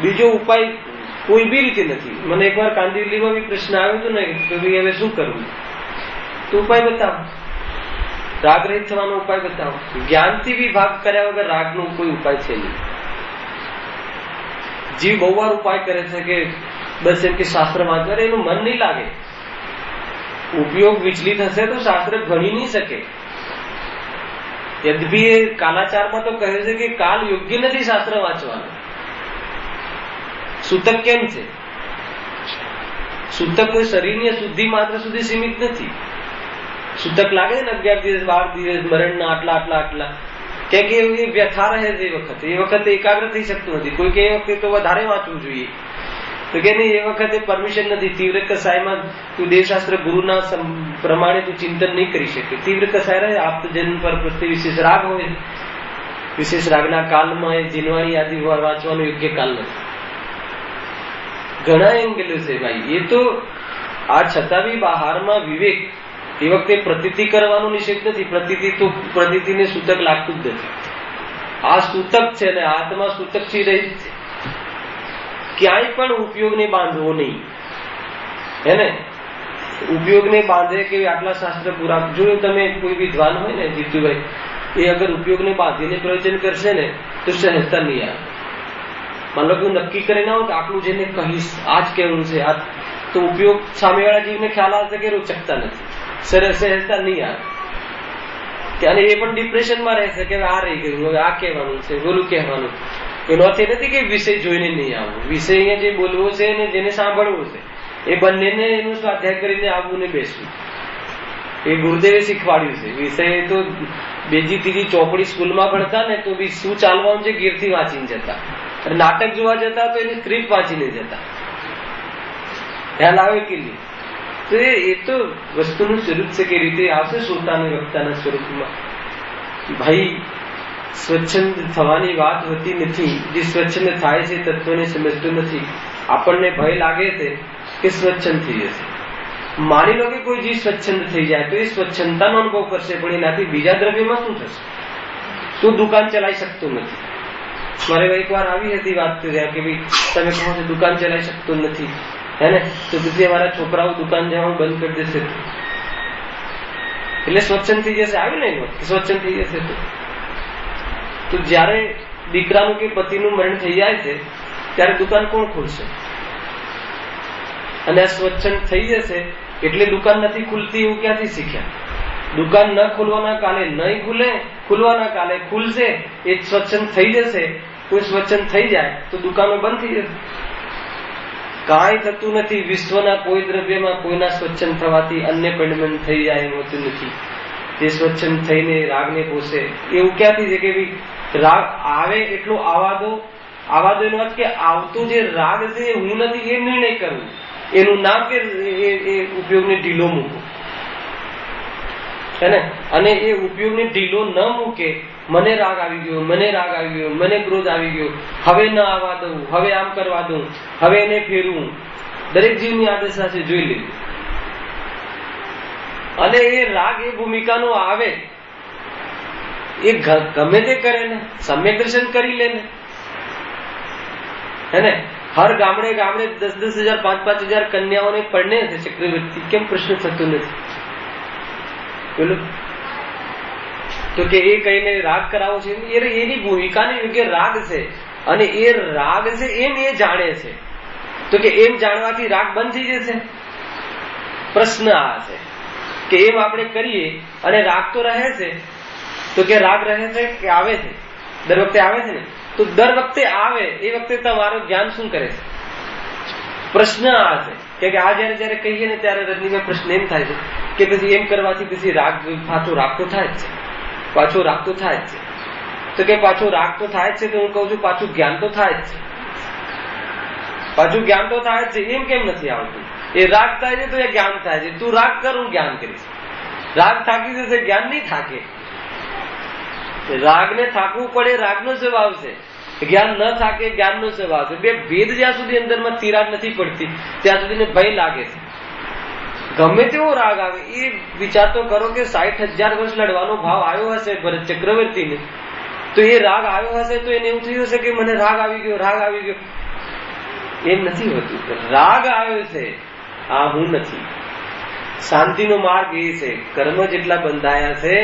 બીજો ઉપાય કોઈ બી રીતે નથી. મને એકવાર કાંદિવલીમાં બી પ્રશ્ન આવ્યો હતો ને કે ભાઈ હવે શું કરવું, તો ઉપાય બતાવો, રાગ રહિત થવાનો ઉપાય બતાવો. જ્ઞાનથી બી ભાગ કર્યા વગર રાગનો કોઈ ઉપાય છે નહીં. જીવ બહુ વાર ઉપાય કરે છે કે બસ એમ કે શાસ્ત્ર વાંચવા, એનું મન નહીં લાગે. ઉપયોગ વિચલિત હશે તો શાસ્ત્ર ભણી નહીં શકે. યદ્યપિ એ કાલાચારમાં તો કહે છે કે કાલ યોગ્ય નથી શાસ્ત્ર વાંચવાનો. સૂતક કેમ છે? સૂતક કોઈ શરીરની શુદ્ધિ માત્ર સુધી સીમિત નથી. સૂતક લાગે ને 11 દિવસ 12 દિવસ મરણના આટલા કે એ વ્યથા રહે છે. એ વખતે એકાગ્ર થઈ શકતું નથી. કોઈ કે એ વખતે તો વધારે વાંચવું જોઈએ, તો કે નહીં એ વખતે પરમિશન નથી. તીવ્ર કસાયમાં તું દેવશાસ્ત્ર ગુરુના પ્રમાણે તું ચિંતન નહીં કરી શકે. તીવ્ર કસાય રહે, આપતજન પર પ્રત્યે વિશેષ રાગ હોય, વિશેષ રાગના કાલમાં એ જીનવાણી આદિ વાંચવાનો યોગ્ય કાલ નથી. ઘણા એંગલો છે ભાઈ. એ તો આ છતાં બી બહારમાં વિવેક, એ વખતે પ્રતીતિ કરવાનું નિષેધ નથી. પ્રતીતિને સૂતક લાગતું જ નથી. આ સૂતક છે ને આત્મા સૂતક થી રહી છે. ક્યાંય પણ ઉપયોગને બાંધવો નહીં. હે ને ઉપયોગને બાંધે કે આટલા શાસ્ત્ર પૂરા. જો તમે કોઈ વિદ્વાન હોય ને જીતુભાઈ, એ અગર ઉપયોગને બાંધીને પ્રવચન કરશે ને તો સહેજતા નહીં આવે. માન લો કે હું નક્કી કરી ના હોય કે આટલું જેને કહીશ આ જ કેવું છે, આ તો ઉપયોગ સામેવાળા જીવને ખ્યાલ આવશે કે રોચકતા નથી, સહેજતા નહીં આવે. અને એ પણ ડિપ્રેશનમાં રહેશે કે આ રહી ગયું, હવે આ કહેવાનું છે, બોલું કહેવાનું. એનો અર્થ એ નથી કે વિષય જોઈને નહીં આવવું. વિષય અહીંયા જે બોલવો છે ને જેને સાંભળવું છે એ બંનેને એનું સ્વાધ્યાય કરીને આવવું ને બેસવું, એ ગુરુદેવે શીખવાડ્યું છે. વિષય તો બીજી ત્રીજી ચોપડી સ્કૂલમાં ભણતા ને તો બી શું ચાલવાનું છે ગીરથી વાંચીને જતા, અને નાટક જોવા જતા તો એની સ્ક્રિપ્ટ વાંચીને જતા. ખ્યાલ આવે કે નહીં? તો એ તો વસ્તુનું સ્વરૂપ છે કે રીતે આવશે શ્રોતાની વક્તાના સ્વરૂપમાં. ભાઈ સ્વચ્છંદ થવાની વાત હોતી નથી. જે સ્વચ્છંદ થાય છે તત્વને સમજતું નથી. આપણને ભય લાગે છે કે સ્વચ્છંદ થઈ જશે. માની લો કે કોઈ જીવ સ્વચ્છંદ થઈ જાય તો એ સ્વચ્છંદતાનો અનુભવ કરશે, પણ એનાથી બીજા દ્રવ્યમાં શું થશે? તો દુકાન ચલાવી શકતો નથી. મારે એક વાર આવી હતી વાત કે ભાઈ તમે કહો છો દુકાન ચલાવી શકતો નથી, હે ને, તો પછી અમારા છોકરાઓ દુકાન જવાનું બંધ કરી દેશે એટલે સ્વચ્છંદ થઈ જશે. આવ્યું ને સ્વચ્છંદ થઈ જશે તો જયારે દીકરાનું કે પતિનું મરણ થઈ જાય છે ત્યારે દુકાન કોણ ખોલશે? અને આ સ્વચ્છંદ થઈ જશે એટલે દુકાન નથી ખુલતી એવું ક્યાંથી શીખ્યા? દુકાન ન ખોલવાના કાલે નહીં ખુલે, ખુલવાના કાલે ખુલશે. એ સ્વચ્છંદ થઈ જશે. કોઈ સ્વચ્છંદ થઈ જાય તો દુકાનો બંધ થઈ જશે. કાંઈ થતું નથી. વિશ્વના કોઈ દ્રવ્યમાં કોઈના સ્વચ્છંદ થવાથી અન્ય પરિણમન થઈ જાય એમ હોતું નથી. તે સ્વચ્છંદ થઈને રાગને પોષે. એવું ક્યાંથી છે કે ભાઈ રાગ આવે એટલો આવા દો એનો અર્થ કે આવતો જે રાગ છે એ હું નથી એ નિર્ણય કરવું. એનું નામ કે એ ઉપયોગને ઢીલો મૂકો, હે ને. અને એ ઉપયોગને ઢીલો ન મૂકે, મને રાગ આવી ગયો, મને રાગ આવી ગયો, મને ક્રોધ આવી ગયો, હવે ન આવવા દઉં, હવે આમ કરવા દઉં, હવે એને ફેરવું. દરેક જીવની આદત સાથે જોઈ લેવું. અને એ રાગ એ ભૂમિકાનો આવે એ ગમે તે કરે ને, સમ્યક દર્શન કરી લે ને, હે ને. હર ગામડે ગામડે 10,000 5,000 કન્યાઓને પરણે છે ચક્રવર્તી, કેમ પ્રશ્ન થતો નથી? બોલો. તો કે એ કહીને રાગ કરાવો છે, એની ભૂમિકાને યોગ્ય રાગ છે, અને એ રાગ છે એમ એ જાણે છે. તો કે એમ જાણવાથી રાગ બંધ થઈ જશે? પ્રશ્ન આ છે કે એમ આપણે કરીએ અને રાગ તો રહે છે. તો કે રાગ રહે છે કે આવે છે? દર વખતે આવે છે ને. તો દર વખતે આવે એ વખતે તમારું જ્ઞાન શું કરે છે? પ્રશ્ન આ છે કે આ જયારે કહીએ ને ત્યારે રજનીમાં પ્રશ્ન એમ થાય છે કે પછી એમ કરવાથી પછી રાગ પાછો રાગ તો થાય જ છે, પાછો રાગ તો થાય જ છે. તો કે પાછો રાગ તો થાય જ છે, તો હું કઉ છું પાછું જ્ઞાન તો થાય જ છે, પાછું જ્ઞાન તો થાય જ છે. એમ કેમ નથી આવતું? એ રાગ થાય છે તો એ જ્ઞાન થાય છે. તું રાગ કર, હું જ્ઞાન કરીશ. રાગ થાકી જશે, જ્ઞાન નહીં થાકે. રાગને થાકવું પડે, રાગનો સ્વભાવ છે. જ્ઞાન ન થાકે, જ્ઞાનનો સ્વભાવ છે. બે ભેદ જ્યાં સુધી અંદરમાં તિરાડ નથી પડતી ત્યાં સુધી ભય લાગે છે. ગમે તેવો રાગ આવે એ વિચાર તો કરો કે 60,000 વર્ષ લડવાનો ભાવ આવ્યો હશે ભરત ચક્રવર્તીને, તો એ રાગ આવ્યો હશે તો એને એવું થયું હશે કે મને રાગ આવી ગયો, રાગ આવી ગયો. એમ નથી હોતું. રાગ આવ્યો છે, આ હું નથી. શાંતિનો માર્ગ એ છે, કર્મ જેટલા બંધાયા છે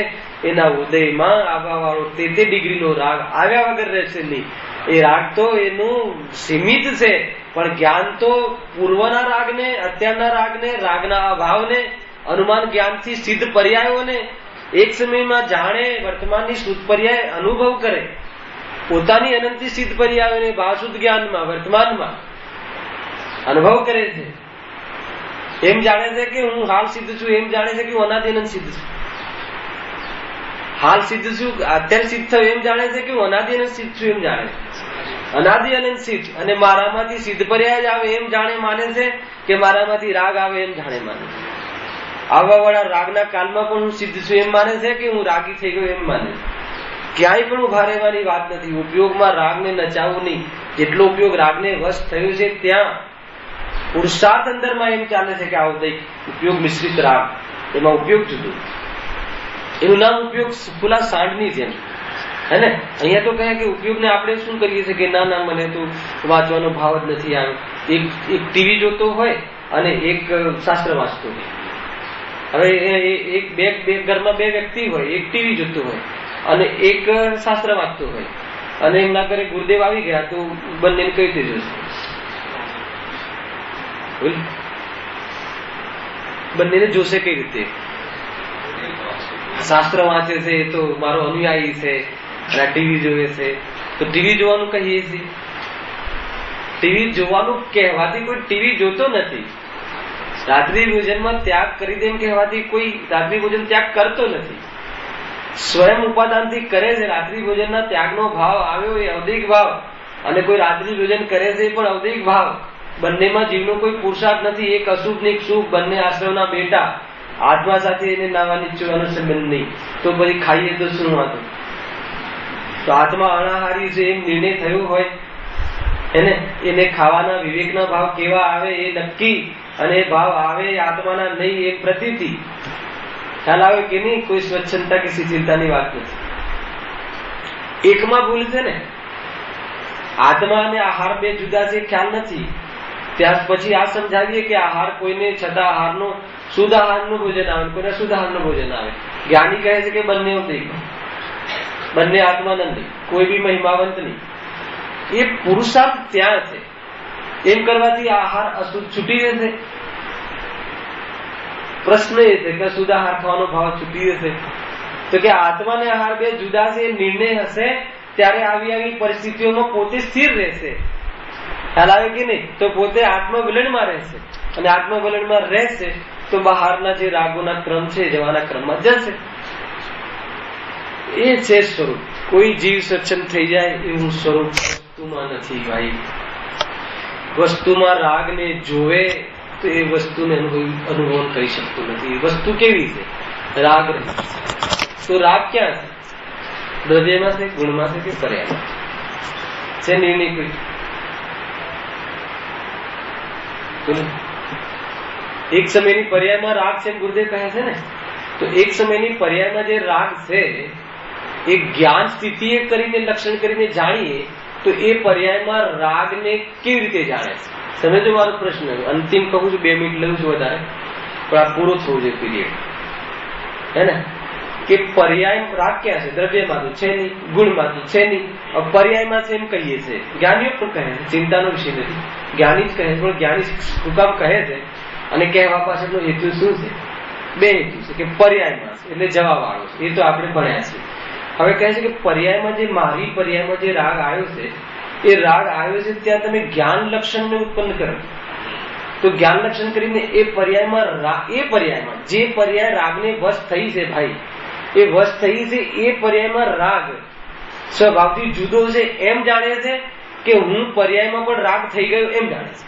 એના ઉદયમાં આવવા વાળો 33 ડિગ્રીનો રાગ આવ્યા વગર રહેશે નહીં. એ રાગ તો એનું સીમિત છે, પણ જ્ઞાન તો પૂર્વના રાગને, અત્યારના રાગને, રાગના અભાવને, અનુમાન જ્ઞાનથી સિદ્ધ પર્યાયોને એક સમયમાં જાણે, વર્તમાનની શુદ્ધ પર્યાય અનુભવ કરે, પોતાની અનંતથી સિદ્ધ પર્યાયોને ભાવશુદ્ધ જ્ઞાનમાં વર્તમાનમાં અનુભવ કરે છે. એમ જાણે છે કે હું હાલ સિદ્ધ છું, એમ જાણે છે કે હું અનાદિ અનંત સિદ્ધ છું. હાલ સિદ્ધ છું, અત્યારે સિદ્ધ થયું એમ જાણે છે કે હું અનાદિ અનંત સિદ્ધ છું, એમ જાણે છે. અનાદિ અનંત સિદ્ધ અને મારામાંથી સિદ્ધ પર્યાય જ આવે એમ જાણે માને છે, કે મારામાંથી રાગ આવે એમ જાણે માને છે. આવવા વાળા રાગના કાલમાં પણ હું સિદ્ધ છું એમ માને છે, કે હું રાગી થઈ ગયો એમ માને છે. ક્યાંય પણ ઉભા રહેવાની વાત નથી. ઉપયોગમાં રાગને નચાવવું નહીં. જેટલો ઉપયોગ રાગને વશ થયો છે ત્યાં પુરુષાર્થ અંદરમાં એમ ચાલે છે કે આ ઉદય ઉપયોગ મિશ્રિત રાગ, એમાં ઉપયોગ જુદો. એનું નામ ઉપયોગ ખુલ્લા સાંઢની જેમ, હે ને. અહીંયા તો કહે કે ઉપયોગને આપણે શું કરીએ છીએ કે ના મને તો વાંચવાનો ભાવ જ નથી આવ્યો. એક ટીવી જોતો હોય અને એક શાસ્ત્ર વાંચતો હોય. હવે એક બે ઘરમાં બે વ્યક્તિ હોય, એક ટીવી જોતો હોય અને એક શાસ્ત્ર વાંચતો હોય, અને એમના ઘરે ગુરુદેવ આવી ગયા તો બંને કઈ રીતે જોશે? બંનેને જોશે કઈ રીતે? શાસ્ત્ર વાંચે છે એ તો મારો અનુયાયી છે, અને ટીવી જોવે છે તો ટીવી જોવાનું કહીએ છીએ. ટીવી જોવાનું કહેવાથી કોઈ ટીવી જોતો નથી. રાત્રિ ભોજનમાં ત્યાગ કરી દે એમ કહેવાથી કોઈ રાત્રિ ભોજન ત્યાગ કરતો નથી. સ્વયં ઉપાદાનથી કરે છે. રાત્રિ ભોજનના ત્યાગનો ભાવ આવ્યો એ ઔદિક ભાવ, અને કોઈ રાત્રિ ભોજન કરે છે એ પણ ઔદિક ભાવ. બંનેમાં જીવનો કોઈ પુરુષાર્થ નથી. એક અશુભ ને એક શુભ, બંને આશ્રમના બેટા. આત્મા સાથે એને નાવા નીચવાનો સંબંધ નહીં. તો પછી ખાઈએ તો શું વાંધો? તો આત્મા અનાહારી છે એમ નિર્ણય થયો હોય એને ખાવાના વિવેકના ભાવ કેવા આવે એ નક્કી, અને એ ભાવ આવે આત્માના નહીં એ પ્રતીતિ. ખ્યાલ આવે કે નહીં? કોઈ સ્વચ્છંદતા કે શિથિલતાની વાત નથી. એકમાં ભૂલ છે ને. આત્મા અને આહાર બે જુદા છે ખ્યાલ નથી. ત્યાર પછી આ સમજાવીએ કે આહાર કોઈને છતાં આહારનો શુદ્ધ આહારનું ભોજન આવે, કોઈને શુદ્ધ આહારનું ભોજન આવે. જ્ઞાની કહે છે કે બંને ઉદય, બંને આત્માનંદ, કોઈ બી મહિમાવંત નહીં. એ પુરુષાર્થ ત્યાં છે. એમ કરવાથી આહાર અશુદ્ધ છૂટી જશે. પ્રશ્ન એ છે કે શુદ્ધ આહાર ખાવાનો ભાવ છૂટી જશે. તો કે આત્મા ને આહાર બે જુદા છે નિર્ણય હશે ત્યારે આવી પરિસ્થિતિઓમાં પોતે સ્થિર રહેશે. ખ્યાલ આવે કે નહીં? તો પોતે આત્મવલણમાં રહેશે, અને આત્મવલણમાં રહેશે તો બહારના જે રાગોના ક્રમ છે જવાના ક્રમમાં જશે. એ છે સ્વરૂપ. કોઈ જીવ સ્વચ્છંદ થઈ જાય એવું સ્વરૂપ વસ્તુમાં નથી ભાઈ. વસ્તુમાં રાગને જોવે તો એ વસ્તુને અનુભવ કરી શકતો નથી. વસ્તુ કેવી છે? રાગ રહે. તો રાગ ક્યાં છે? દ્રવ્યમાં છે, ગુણમાં છે કે પર્યાયમાં છે? નિર્ણય કોઈ એક સમયની પર્યાયમાં રાગ છે ગુરુદેવ કહે છે ને. તો એક સમયની પર્યાયમાં જે રાગ છે એ જ્ઞાન સ્થિતિએ કરીને લક્ષણ કરીને જાણીએ તો એ પર્યાયમાં રાગને કેવી રીતે જાણે છે? સમજો મારો પ્રશ્ન. અંતિમ કહું છું, 2 મિનિટ લઉં છું વધારે, પણ આ પૂરો થવો જોઈએ પીરિયડ, હે ને? કે પર્યાય રાગ ક્યાં છે? દ્રવ્યમાં તો છે નહીં, ગુણમાં તો છે નહીં. પર્યાયમાં છે એમ કહીએ છીએ, જ્ઞાનીઓ પણ કહે છે, ચિંતાનો વિષય નથી, જ્ઞાની જ કહે છે. પણ જ્ઞાની શું કામ કહે છે અને કહેવા પાછળનો હેતુ શું છે? 2 હેતુ છે. કે પર્યાયમાં છે એટલે જવાબ આવ્યો છે, એ તો આપણે ભણ્યા છીએ. હવે કહે છે કે પર્યાયમાં જે મારી પર્યાયમાં જે રાગ આવ્યો છે, એ રાગ આવ્યો છે ત્યાં તમે જ્ઞાન લક્ષણને ઉત્પન્ન કરો. તો જ્ઞાન લક્ષણ કરીને એ પર્યાયમાં જે પર્યાય રાગને વશ થઈ છે ભાઈ, એ વશ થઈ છે, એ પર્યાયમાં રાગ સ્વભાવથી જુદો છે એમ જાણે છે કે હું પર્યાયમાં પણ રાગ થઈ ગયો એમ જાણે છે.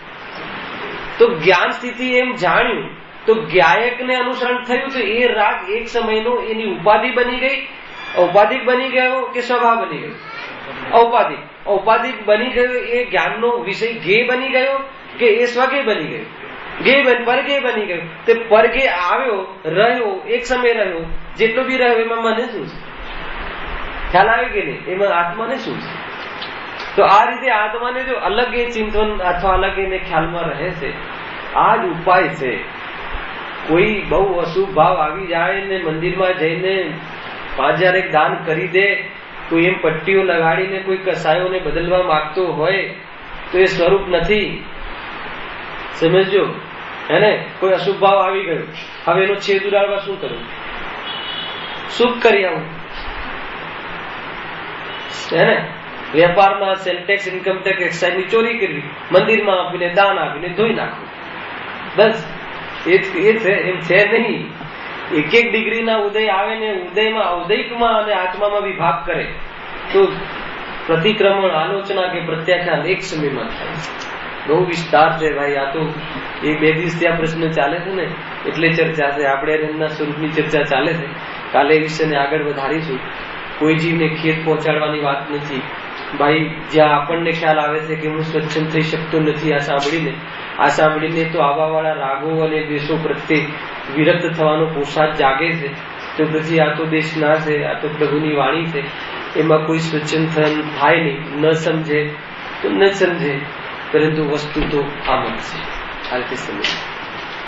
તો જ્ઞાન સ્થિતિ એમ જાણ્યું તો જ્ઞાયકને અનુસરણ થયું છે. એ રાગ એક સમયનો એની ઉપાધિ બની ગઈ, ઔપાધિક બની ગયો કે સ્વભાવ બની ગયો? ઔપાધિક બની ગયો. એ જ્ઞાનનો વિષય ગે બની ગયો કે એ સ્વગે બની ગયો? પરગે બની ગયો. તે પરગે આવ્યો, રહ્યો, એક સમય રહ્યો, જેટલો બી રહ્યો એમાં મને શું છે? ખ્યાલ આવે કે નહીં? એમાં આત્માને શું છે? તો આ રીતે આત્માને જો અલગ એ ચિંતન અથવા અલગ એને ખ્યાલમાં રહે છે, આ જ ઉપાય છે. કોઈ બહુ અશુભ ભાવ આવી જાય ને મંદિરમાં જઈને 5000 એક દાન કરી દે, કોઈ એમ પટ્ટીઓ લગાડીને કોઈ કસાયોને બદલવા માંગતો હોય તો એ સ્વરૂપ નથી. સમજો, હેને? કોઈ અશુભ ભાવ આવી ગયો, હવે એનો છેદ ઉડાડવા શું કરવું? શુભ કરી આવું, હેને? વેપારમાં સેલટેક્સ, ઇન્કમટેક્સ, એક્સાઇઝની ચોરી કરવી, મંદિરમાં આપીને દાન આપીને ધોઈ નાખવું, બસ એ છે. એમ છે નહીં. 1 ડિગ્રીના ઉદય આવે ને ઉદયમાં ઔદયિકમાં અને આત્મામાં વિભાગ કરે તો પ્રતિક્રમણ, આલોચના કે પ્રત્યાખ્યાન એક સમયમાં થાય. બહુ વિસ્તાર છે ભાઈ. આ તો 2 દિવસથી આ પ્રશ્ન ચાલે છે ને એટલે ચર્ચા છે. આપણે એમના સ્વરૂપની ચર્ચા ચાલે છે. કાલે એ વિષયને આગળ વધારીશું. કોઈ જીવને ખેદ પહોંચાડવાની વાત નથી ભાઈ. જ્યાં આપણને ખ્યાલ આવે છે કે હું સ્વચ્છંદ થઈ શકતો નથી આ સાંભળીને તો આવા વાળા રાગો અને દેશો પ્રત્યે વિરક્ત થવાનો પુરુષાર્થ જાગે છે. તો પછી આ તો દેશ ના છે, આ તો પ્રભુની વાણી છે, એમાં કોઈ સ્વચ્છંદ થાય નહીં. ન સમજે તો ન સમજે, પરંતુ વસ્તુ તો આમ જ છે. આ રીતે સમજ.